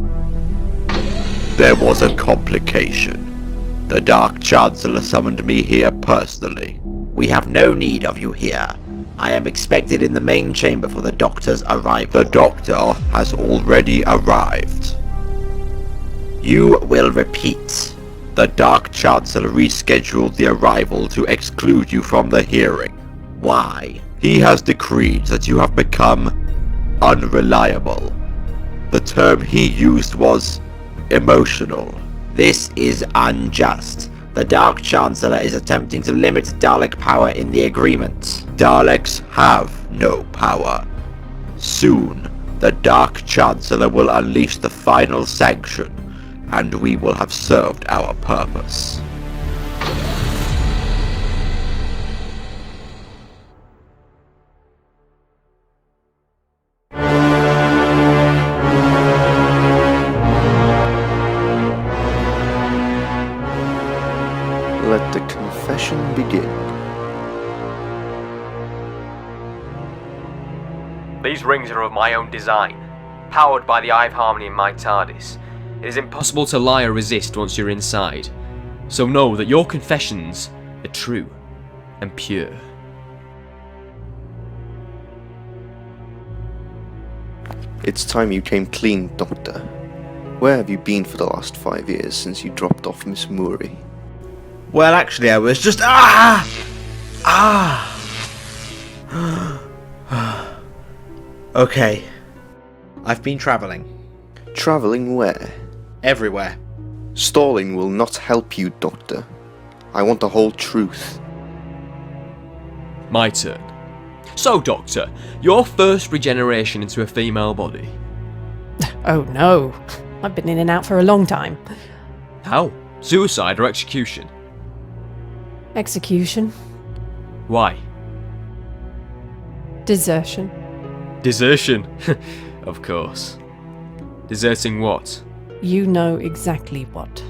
There was a complication. The Dark Chancellor summoned me here personally. We have no need of you here. I am expected in the main chamber for the Doctor's arrival. The Doctor has already arrived. You will repeat. The Dark Chancellor rescheduled the arrival to exclude you from the hearing. Why? He has decreed that you have become unreliable. The term he used was emotional. This is unjust. The Dark Chancellor is attempting to limit Dalek power in the agreement. Daleks have no power. Soon, the Dark Chancellor will unleash the final sanction, and we will have served our purpose. Let the confession begin. These rings are of my own design, powered by the eye of harmony in my TARDIS. It is impossible to lie or resist once you're inside, so know that your confessions are true and pure. It's time you came clean, Doctor. Where have you been for the last 5 years since you dropped off Miss Mouri? Well, actually, I was just... Okay. I've been travelling. Travelling where? Everywhere. Stalling will not help you, Doctor. I want the whole truth. My turn. So, Doctor, your first regeneration into a female body. Oh no. I've been in and out for a long time. How? Suicide or execution? Execution. Why? Desertion. Desertion? Of course. Deserting what? You know exactly what.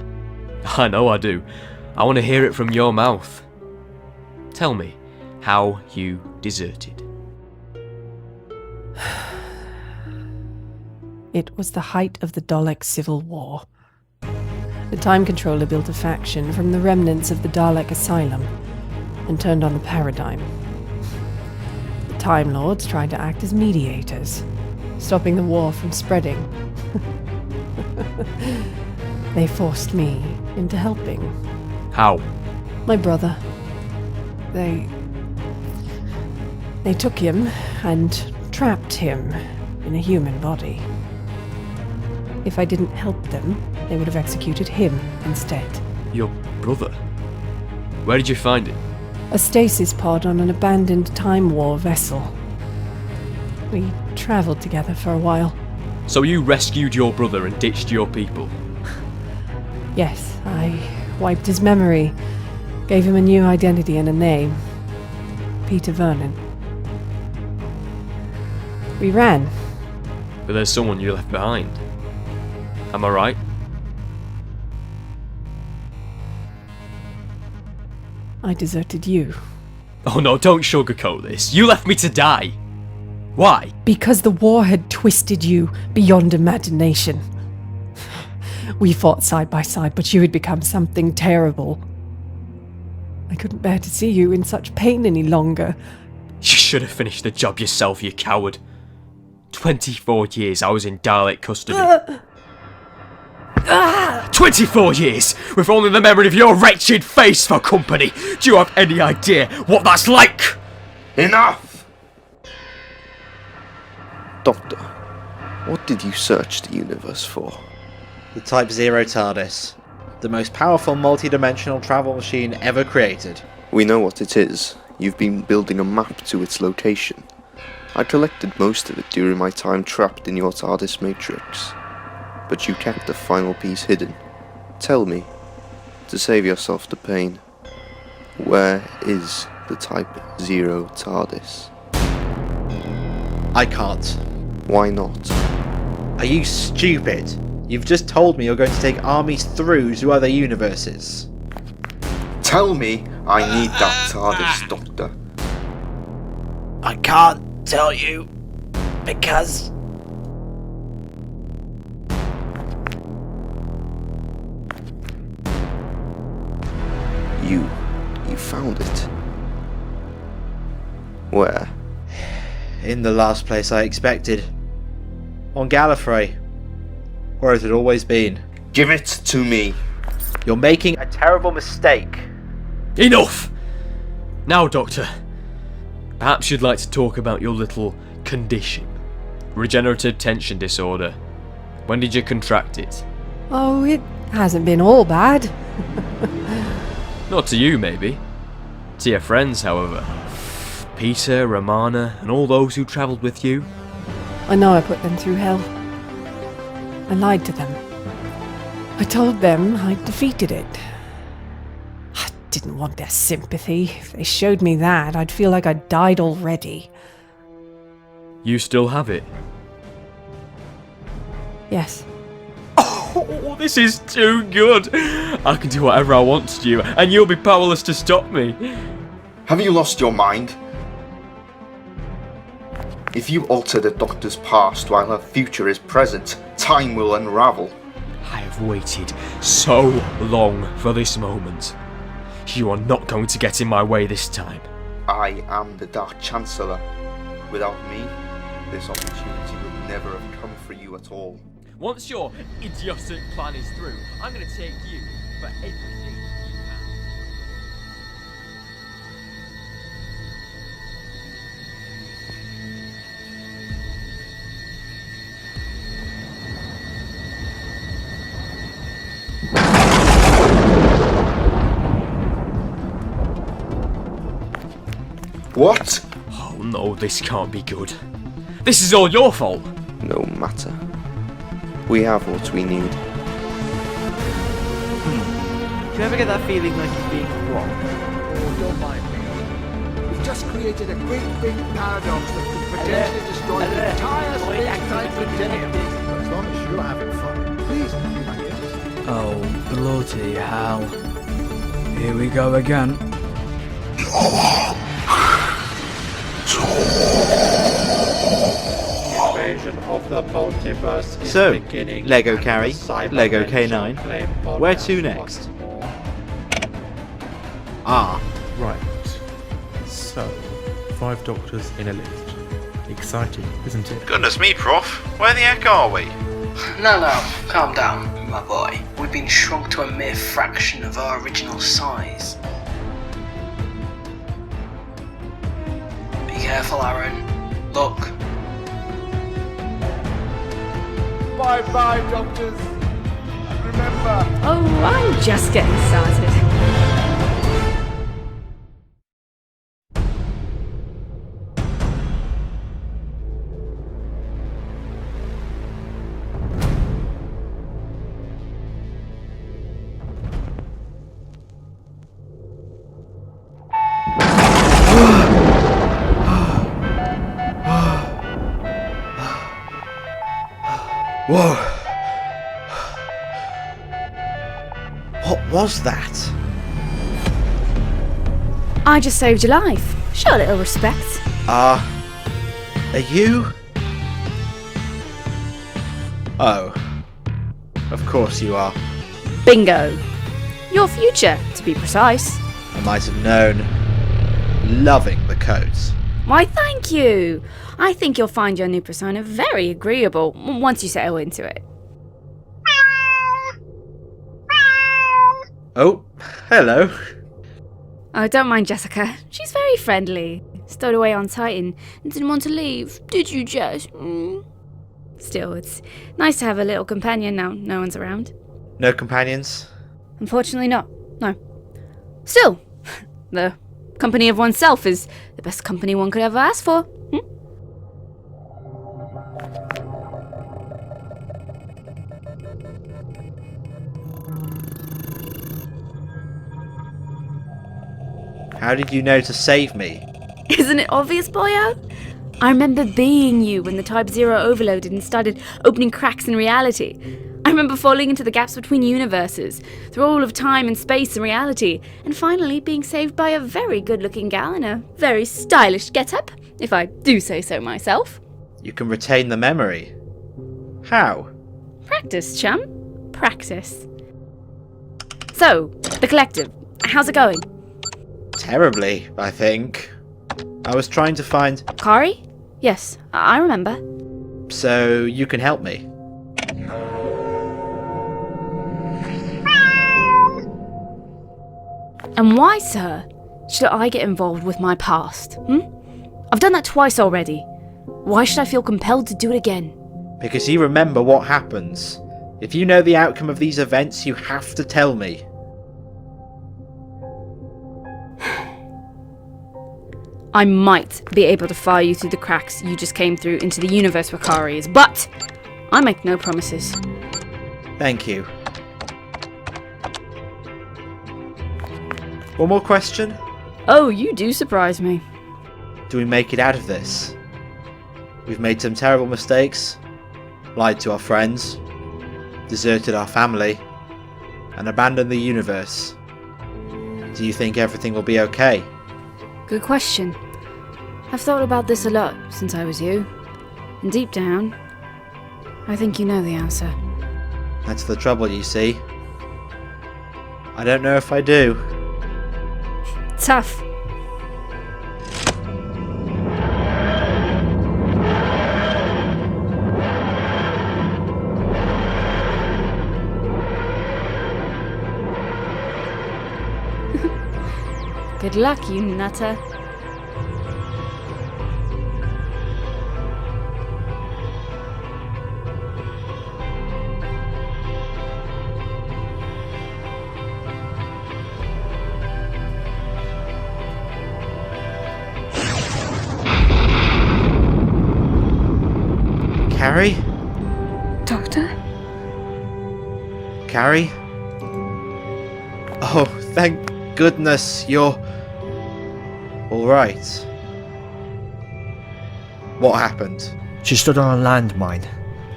I know I do. I want to hear it from your mouth. Tell me how you deserted. It was the height of the Dalek Civil War. The Time Controller built a faction from the remnants of the Dalek Asylum and turned on the Paradigm. The Time Lords tried to act as mediators, stopping the war from spreading. They forced me into helping. How? My brother. They took him and trapped him in a human body. If I didn't help them, they would have executed him instead. Your brother? Where did you find him? A stasis pod on an abandoned Time War vessel. We travelled together for a while. So you rescued your brother and ditched your people? Yes, I wiped his memory, gave him a new identity and a name. Peter Vernon. We ran. But there's someone you left behind. Am I right? I deserted you. Oh no, don't sugarcoat this. You left me to die. Why? Because the war had twisted you beyond imagination. We fought side by side, but you had become something terrible. I couldn't bear to see you in such pain any longer. You should have finished the job yourself, you coward. 24 years I was in Dalek custody. 24 years, with only the memory of your wretched face for company. Do you have any idea what that's like? Enough! Doctor, what did you search the universe for? The Type 0 TARDIS. The most powerful multi-dimensional travel machine ever created. We know what it is. You've been building a map to its location. I collected most of it during my time trapped in your TARDIS matrix. But you kept the final piece hidden. Tell me, to save yourself the pain, where is the Type 0 TARDIS? I can't. Why not? Are you stupid? You've just told me you're going to take armies through to other universes. Tell me I need that TARDIS, Doctor. I can't tell you because You found it. Where? In the last place I expected. On Gallifrey. Where it had always been. Give it to me. You're making a terrible mistake. Enough! Now, Doctor, perhaps you'd like to talk about your little condition. Regenerative tension disorder. When did you contract it? Oh, it hasn't been all bad. Not to you, maybe. To your friends, however. Peter, Romana, and all those who travelled with you. I know I put them through hell. I lied to them. I told them I'd defeated it. I didn't want their sympathy. If they showed me that, I'd feel like I'd died already. You still have it? Yes. Oh, this is too good! I can do whatever I want to you, and you'll be powerless to stop me. Have you lost your mind? If you alter the Doctor's past while her future is present, time will unravel. I have waited so long for this moment. You are not going to get in my way this time. I am the Dark Chancellor. Without me, this opportunity would never have come for you at all. Once your idiotic plan is through, I'm going to take you for everything you have. What? Oh no, this can't be good. This is all your fault. No matter. We have what we need. Do you ever get that feeling like you're being wrong? Oh, don't mind me. We've just created a great big paradox that could potentially destroy the entire space-time continuum. But as long as you're having fun, please be my guest. Oh, bloody hell. Here we go again. Invasion of the multiverse is So, beginning, Lego and Kari, the Cybermen Lego shall K9, claim where honor to and next? Right. So, 5 doctors in a lift. Exciting, isn't it? Goodness me, Prof. Where the heck are we? No, calm down, my boy. We've been shrunk to a mere fraction of our original size. Be careful, Aaron. Look. Bye-bye, doctors. Remember. Oh, I'm just getting started. Whoa! What was that? I just saved your life. Show a little respect. Are you? Oh. Of course you are. Bingo. Your future, to be precise. I might have known. Loving the coats. Why, thank you. I think you'll find your new persona very agreeable once you settle into it. Oh, hello. Oh, don't mind Jessica. She's very friendly. Stowed away on Titan and didn't want to leave. Did you, Jess? Still, it's nice to have a little companion now no one's around. No companions? Unfortunately not. No. Still, the company of oneself is the best company one could ever ask for. How did you know to save me? Isn't it obvious, boyo? I remember being you when the Type Zero overloaded and started opening cracks in reality. I remember falling into the gaps between universes, through all of time and space and reality, and finally being saved by a very good-looking gal in a very stylish get-up, if I do say so myself. You can retain the memory. How? Practice, chum. Practice. So, the collective, how's it going? Terribly, I think. I was trying to find... Kari? Yes, I remember. So, you can help me. And why, sir, should I get involved with my past? I've done that twice already. Why should I feel compelled to do it again? Because you remember what happens. If you know the outcome of these events, you have to tell me. I might be able to fire you through the cracks you just came through into the universe where Kari is, but I make no promises. Thank you. One more question. Oh, you do surprise me. Do we make it out of this? We've made some terrible mistakes, lied to our friends, deserted our family, and abandoned the universe. Do you think everything will be okay? Good question. I've thought about this a lot since I was you. And deep down, I think you know the answer. That's the trouble, you see. I don't know if I do. Tough. Good luck, you nutter. Kari? Doctor? Kari? Oh, thank goodness you're alright. What happened? She stood on a landmine.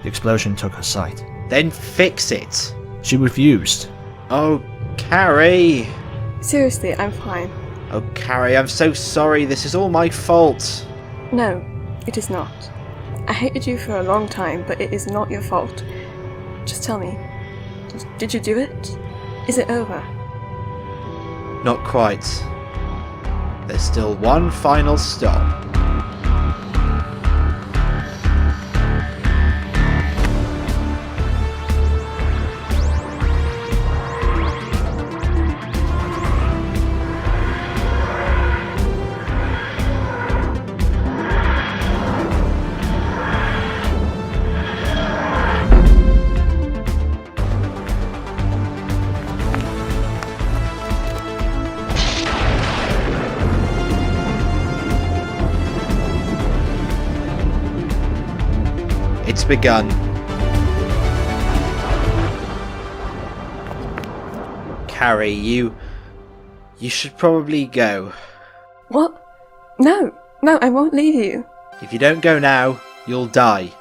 The explosion took her sight. Then fix it. She refused. Oh, Kari! Seriously, I'm fine. Oh, Kari, I'm so sorry. This is all my fault. No, it is not. I hated you for a long time, but it is not your fault. Just tell me, did you do it? Is it over? Not quite. There's still one final stop. It's begun. Kari, you should probably go. What? No, I won't leave you. If you don't go now, you'll die.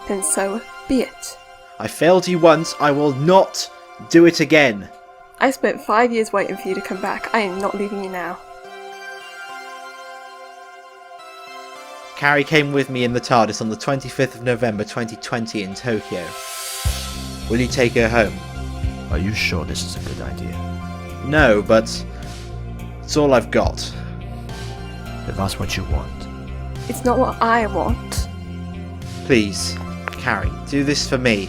Then so be it. I failed you once, I will not do it again. I spent 5 years waiting for you to come back. I am not leaving you now. Kari came with me in the TARDIS on the 25th of November 2020 in Tokyo. Will you take her home? Are you sure this is a good idea? No, but it's all I've got. If that's what you want. It's not what I want. Please, Kari, do this for me.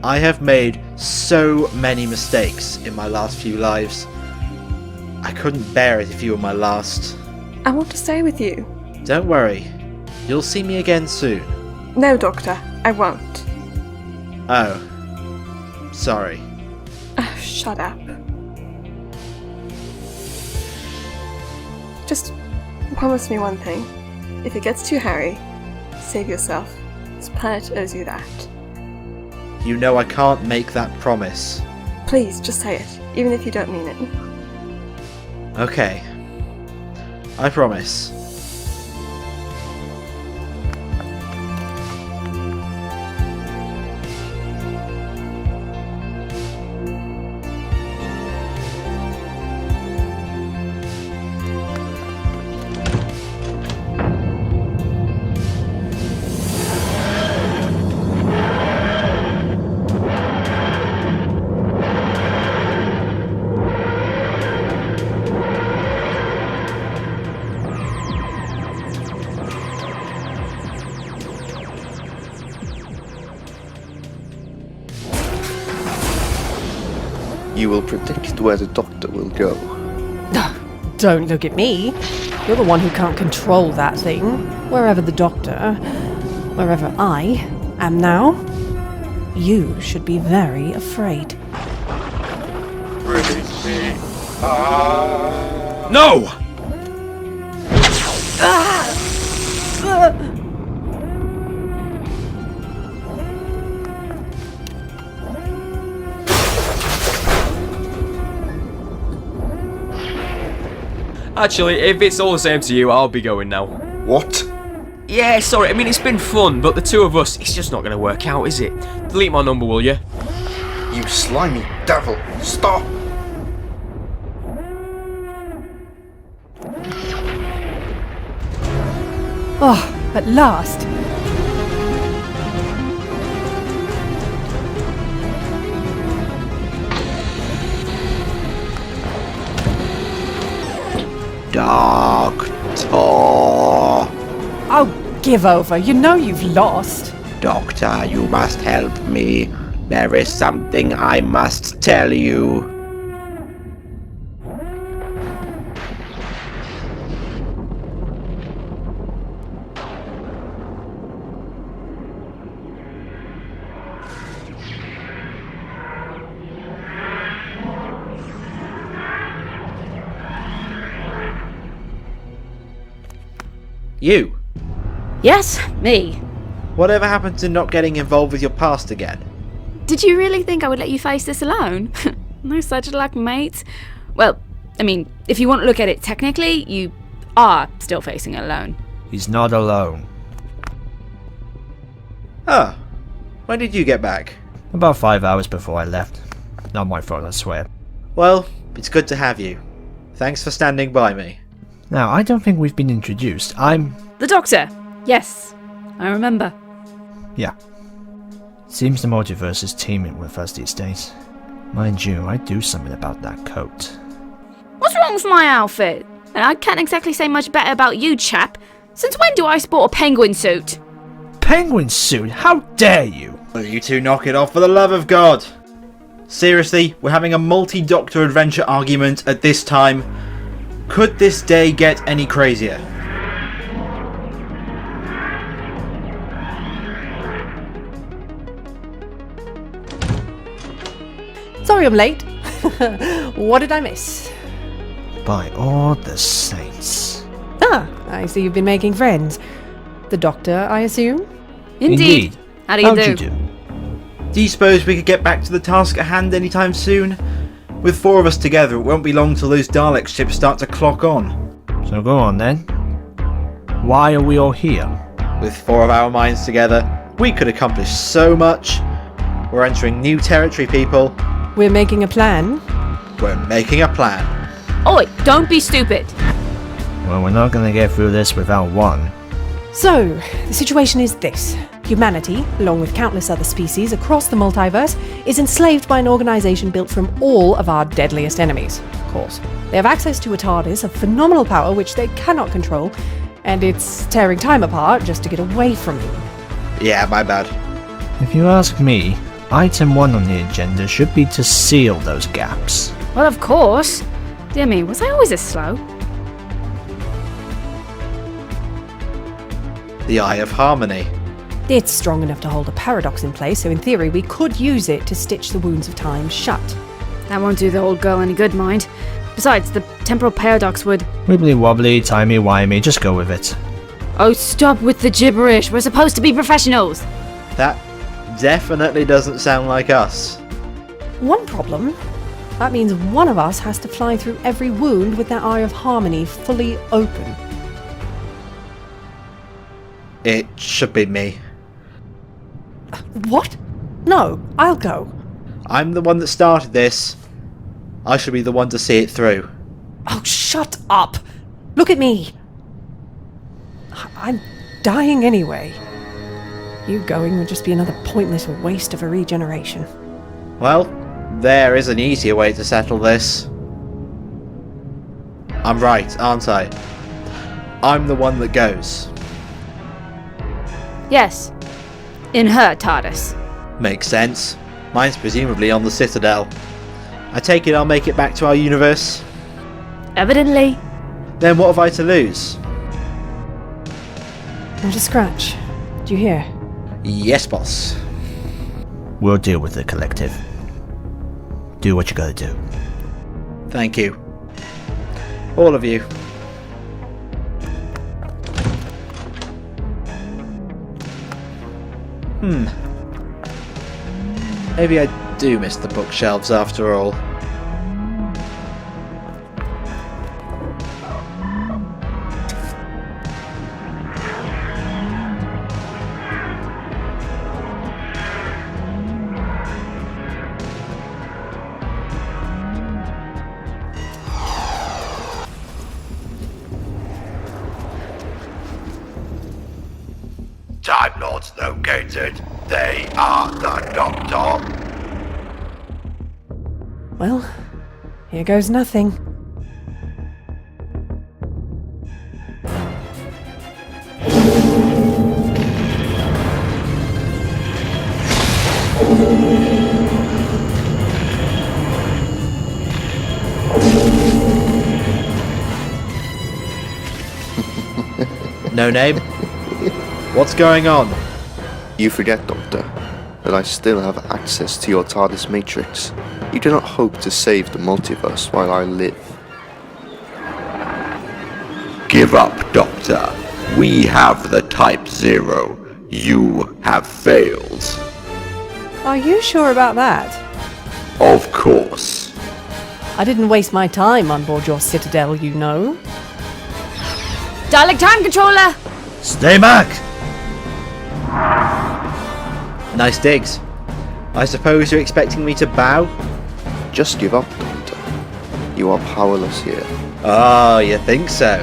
I have made so many mistakes in my last few lives. I couldn't bear it if you were my last. I want to stay with you. Don't worry, you'll see me again soon. No, Doctor, I won't. Oh, sorry. Shut up. Just promise me one thing. If it gets too hairy, save yourself. This planet owes you that. You know I can't make that promise. Please, just say it, even if you don't mean it. Okay. I promise. You will predict where the Doctor will go. Don't look at me. You're the one who can't control that thing. Wherever the Doctor, wherever I am now, you should be very afraid. No! Actually, if it's all the same to you, I'll be going now. What? Yeah, sorry, I mean, it's been fun, but the two of us, it's just not going to work out, is it? Delete my number, will you? You slimy devil! Stop! Oh, at last! Doctor! Oh, give over. You know you've lost. Doctor, you must help me. There is something I must tell you. You? Yes, me. Whatever happened to not getting involved with your past again? Did you really think I would let you face this alone? No such luck, mate. Well, I mean, if you want to look at it technically, you are still facing it alone. He's not alone. Ah, when did you get back? About 5 hours before I left. Not my fault, I swear. Well, it's good to have you. Thanks for standing by me. Now, I don't think we've been introduced. I'm... The Doctor! Yes, I remember. Yeah. Seems the multiverse is teeming with us these days. Mind you, I do something about that coat. What's wrong with my outfit? And I can't exactly say much better about you, chap. Since when do I sport a penguin suit? Penguin suit? How dare you! Will you two knock it off for the love of God? Seriously, we're having a multi-Doctor adventure argument at this time. Could this day get any crazier? Sorry I'm late. What did I miss? By all the saints. Ah, I see you've been making friends. The Doctor, I assume? Indeed. How do you How'd do? you do? Do you suppose we could get back to the task at hand anytime soon? With 4 of us together, it won't be long till those Dalek ships start to clock on. So go on then. Why are we all here? With 4 of our minds together, we could accomplish so much. We're entering new territory, people. We're making a plan. We're making a plan. Oi, don't be stupid. Well, we're not gonna get through this without one. So, the situation is this. Humanity, along with countless other species across the multiverse, is enslaved by an organization built from all of our deadliest enemies, of course. They have access to a TARDIS of phenomenal power which they cannot control, and it's tearing time apart just to get away from them. Yeah, my bad. If you ask me, item 1 on the agenda should be to seal those gaps. Well, of course. Dear me, was I always this slow? The Eye of Harmony. It's strong enough to hold a paradox in place, so in theory we could use it to stitch the wounds of time shut. That won't do the old girl any good, mind. Besides, the temporal paradox would... Wibbly wobbly, timey wimey, just go with it. Oh, stop with the gibberish. We're supposed to be professionals. That definitely doesn't sound like us. One problem. That means one of us has to fly through every wound with that Eye of Harmony fully open. It should be me. What? No, I'll go. I'm the one that started this. I should be the one to see it through. Oh, shut up! Look at me! I'm dying anyway. You going would just be another pointless waste of a regeneration. Well, there is an easier way to settle this. I'm right, aren't I? I'm the one that goes. Yes. In her TARDIS. Makes sense. Mine's presumably on the Citadel. I take it I'll make it back to our universe? Evidently. Then what have I to lose? Not a scratch. Do you hear? Yes, boss. We'll deal with the collective. Do what you gotta do. Thank you. All of you. Maybe I do miss the bookshelves after all. Time Lords located. They are the Doctor. Well, here goes nothing. No name? What's going on? You forget, Doctor, that I still have access to your TARDIS matrix. You do not hope to save the multiverse while I live. Give up, Doctor. We have the Type 0. You have failed. Are you sure about that? Of course. I didn't waste my time on board your citadel, you know. Dalek time controller! Stay back! Nice digs. I suppose you're expecting me to bow? Just give up, Doctor. You are powerless here. Oh, you think so?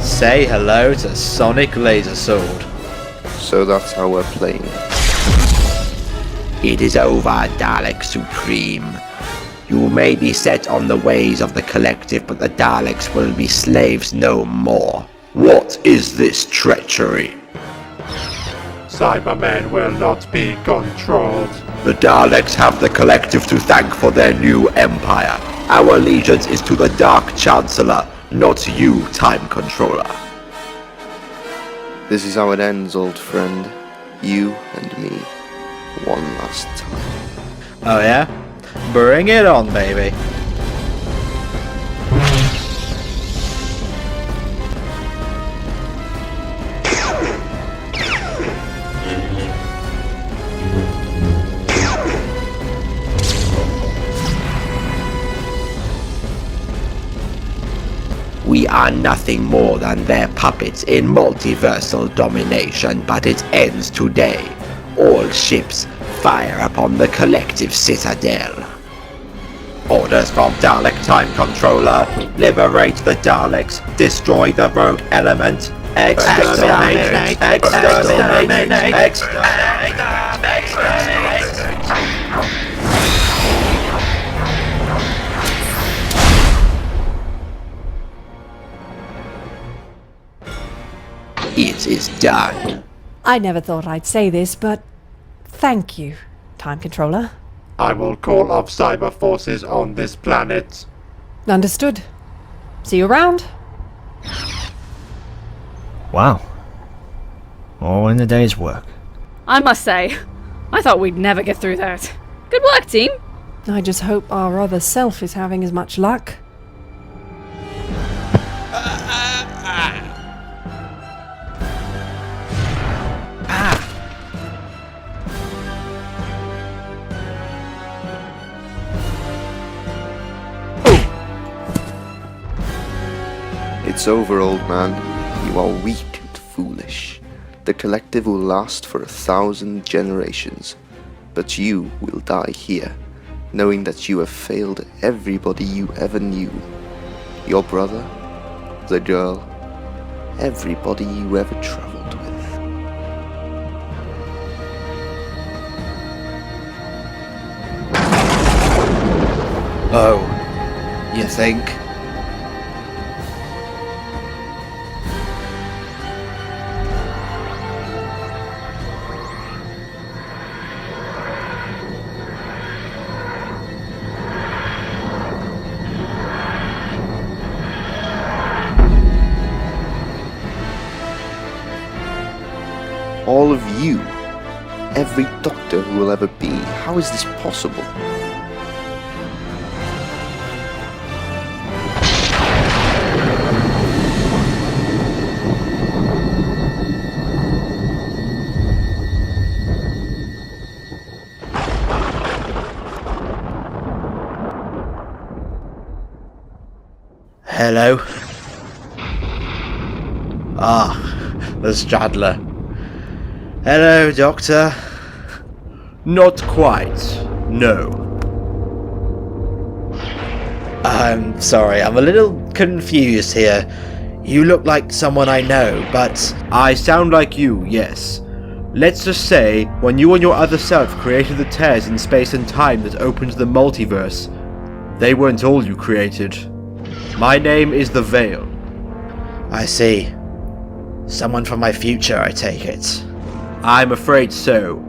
Say hello to Sonic Laser Sword. So that's how we're playing. It is over, Dalek Supreme. You may be set on the ways of the Collective, but the Daleks will be slaves no more. What is this treachery? Cybermen will not be controlled. The Daleks have the Collective to thank for their new empire. Our allegiance is to the Dark Chancellor, not you, Time Controller. This is how it ends, old friend. You and me. One last time. Oh yeah? Bring it on, baby. We are nothing more than their puppets in multiversal domination, but it ends today. All ships fire upon the Collective Citadel. Orders from Dalek Time Controller. Liberate the Daleks. Destroy the rogue element. Exterminate. Exterminate. Exterminate. It is done. I never thought I'd say this, but thank you, Time Controller. I will call off cyber forces on this planet. Understood. See you around. Wow. All in a day's work. I must say, I thought we'd never get through that. Good work, team. I just hope our other self is having as much luck. It's over, old man. You are weak and foolish. The Collective will last for 1,000 generations, but you will die here, knowing that you have failed everybody you ever knew. Your brother, the girl, everybody you ever traveled with. Oh, you think? All of you, every Doctor who will ever be, how is this possible? Hello? Ah, the Straddler. Hello, Doctor. Not quite, no. I'm sorry, I'm a little confused here. You look like someone I know, but... I sound like you, yes. Let's just say, when you and your other self created the tears in space and time that opened the multiverse, they weren't all you created. My name is the Veil. I see. Someone from my future, I take it. I'm afraid so.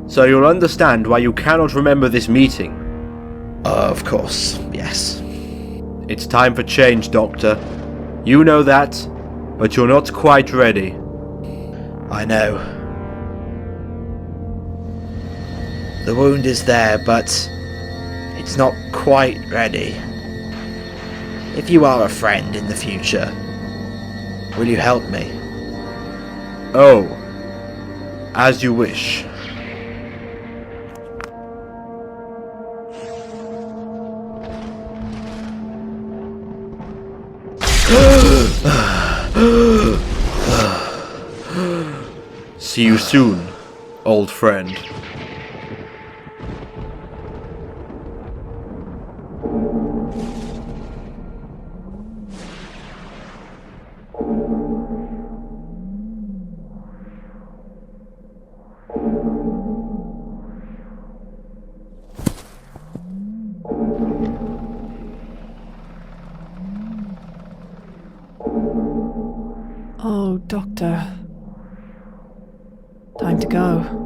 So you'll understand why you cannot remember this meeting. Of course, yes. It's time for change, Doctor. You know that, but you're not quite ready. I know. The wound is there, but it's not quite ready. If you are a friend in the future, will you help me? Oh, as you wish. See you soon, old friend. Oh, Doctor. Time to go.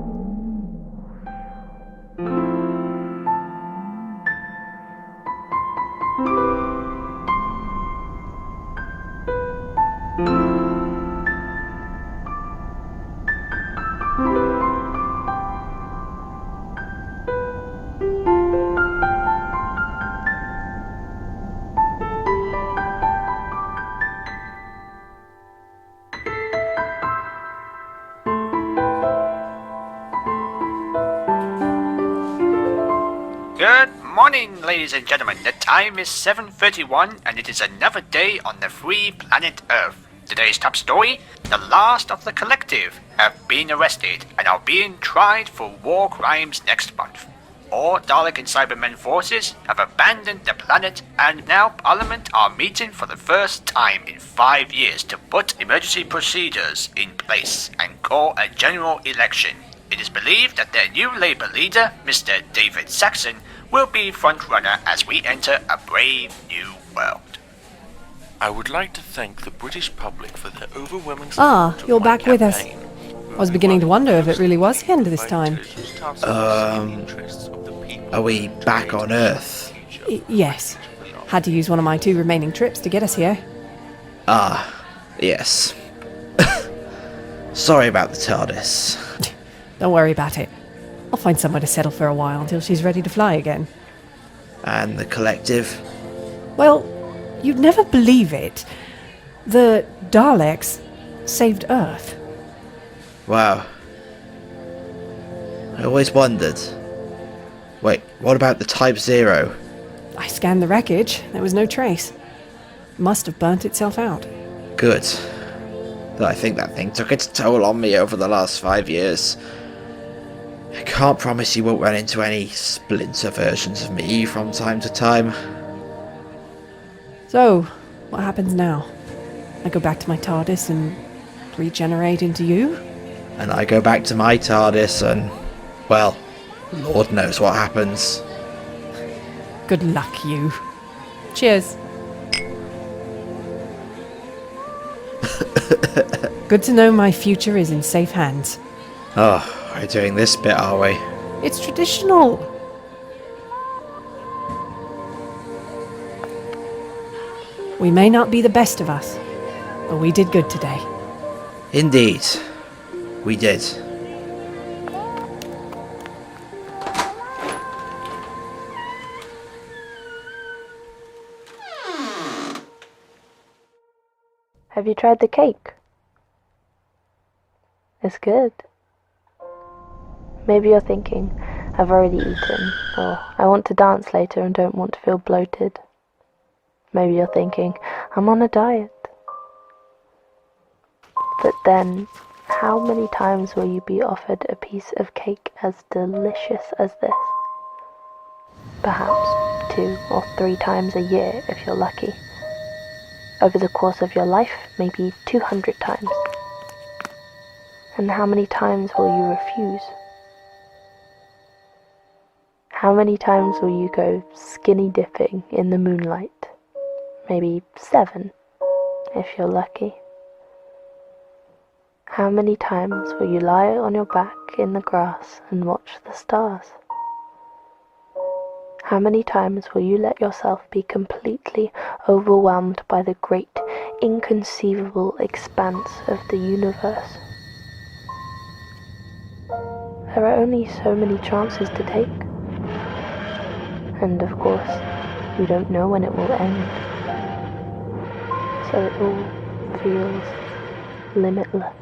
Good morning, ladies and gentlemen. The time is 7:31 and it is another day on the free planet Earth. Today's top story: the last of the collective have been arrested and are being tried for war crimes next month. All Dalek and Cybermen forces have abandoned the planet, and now Parliament are meeting for the first time in 5 years to put emergency procedures in place and call a general election. It is believed that their new Labour leader, Mr. David Saxon, will be frontrunner as we enter a brave new world. I would like to thank the British public for their overwhelming Ah, support. you're back with us. I was beginning to wonder if it really was the end of this time. Are we back on Earth? Yes. Had to use one of my 2 remaining trips to get us here. Ah, yes. Sorry about the TARDIS. Don't worry about it. I'll find somewhere to settle for a while until she's ready to fly again. And the collective? Well, you'd never believe it. The Daleks saved Earth. Wow. I always wondered. Wait, what about the Type 0? I scanned the wreckage. There was no trace. Must have burnt itself out. Good. Though I think that thing took its toll on me over the last 5 years. I can't promise you won't run into any splinter versions of me from time to time. So, what happens now? I go back to my TARDIS and regenerate into you? And I go back to my TARDIS and, well, Lord knows what happens. Good luck, you. Cheers. Good to know my future is in safe hands. Oh, we're doing this bit, are we? It's traditional. We may not be the best of us, but we did good today. Indeed, we did. Have you tried the cake? It's good. Maybe you're thinking, I've already eaten, or I want to dance later and don't want to feel bloated. Maybe you're thinking, I'm on a diet. But then, how many times will you be offered a piece of cake as delicious as this? Perhaps 2 or 3 times a year if you're lucky. Over the course of your life, maybe 200 times. And how many times will you refuse? How many times will you go skinny dipping in the moonlight? Maybe 7, if you're lucky. How many times will you lie on your back in the grass and watch the stars? How many times will you let yourself be completely overwhelmed by the great, inconceivable expanse of the universe? There are only so many chances to take. And of course, you don't know when it will end. So it all feels limitless.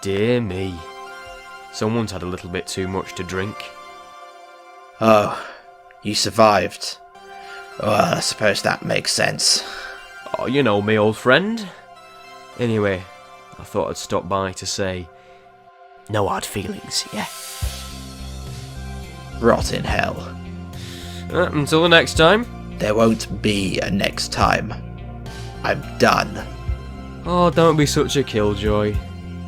Dear me. Someone's had a little bit too much to drink. Oh, you survived. Well, I suppose that makes sense. Oh, you know me, old friend. Anyway, I thought I'd stop by to say, no hard feelings, yeah? Rot in hell. Until the next time. There won't be a next time. I'm done. Oh, don't be such a killjoy.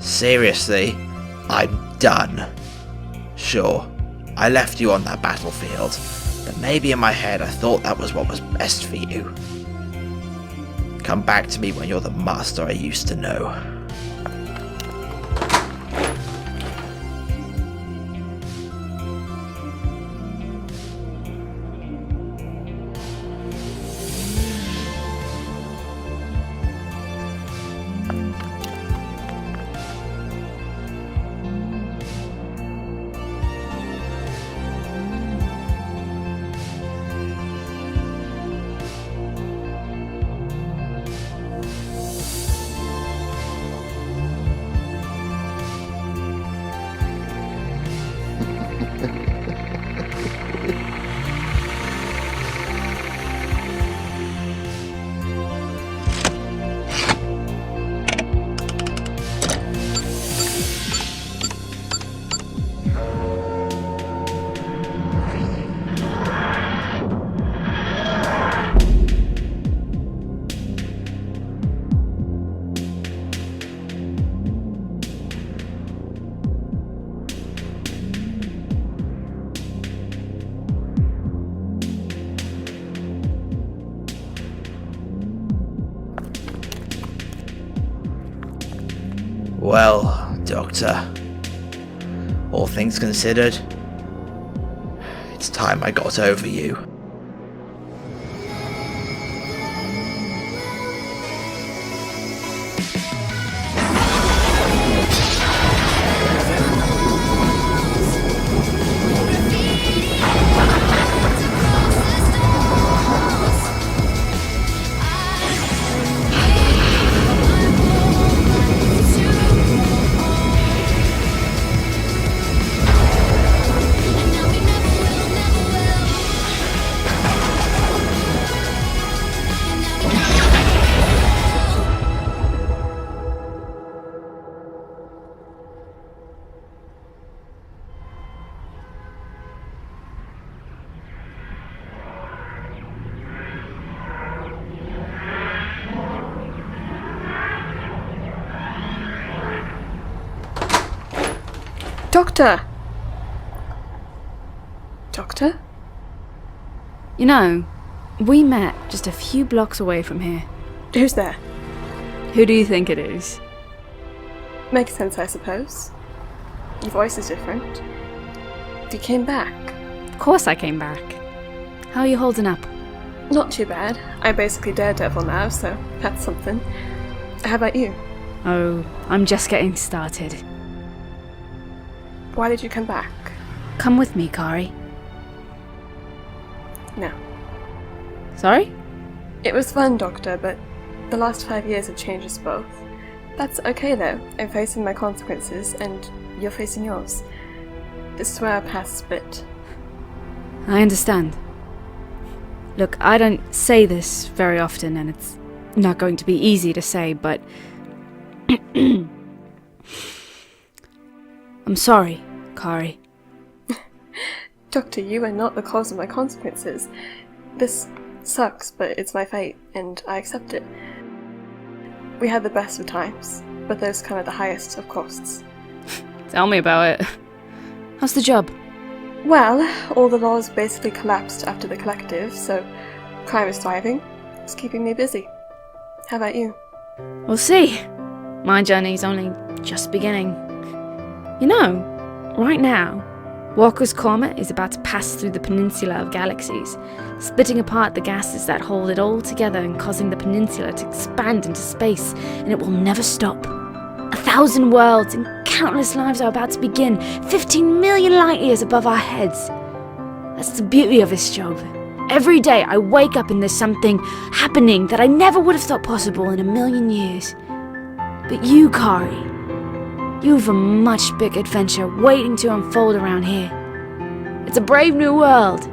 Seriously, I'm done. Sure, I left you on that battlefield, but maybe in my head I thought that was what was best for you. Come back to me when you're the master I used to know. Well, Doctor, all things considered, it's time I got over you. Doctor! Doctor? You know, we met just a few blocks away from here. Who's there? Who do you think it is? Makes sense, I suppose. Your voice is different. You came back. Of course I came back. How are you holding up? Not too bad. I'm basically Daredevil now, so that's something. How about you? Oh, I'm just getting started. Why did you come back? Come with me, Kari. No. Sorry? It was fun, Doctor, but the last 5 years have changed us both. That's okay, though. I'm facing my consequences, and you're facing yours. This is where our paths split. I understand. Look, I don't say this very often, and it's not going to be easy to say, but I'm sorry, Kari. Doctor, you are not the cause of my consequences. This sucks, but it's my fate, and I accept it. We had the best of times, but those come at the highest of costs. Tell me about it. How's the job? Well, all the laws basically collapsed after the collective, so crime is thriving. It's keeping me busy. How about you? We'll see. My journey's only just beginning. You know, right now, Walker's Comet is about to pass through the peninsula of galaxies, splitting apart the gases that hold it all together and causing the peninsula to expand into space, and it will never stop. 1,000 worlds and countless lives are about to begin, 15 million light years above our heads. That's the beauty of this job. Every day I wake up and there's something happening that I never would have thought possible in a million years. But you, Kari, you have a much big adventure waiting to unfold around here. It's a brave new world,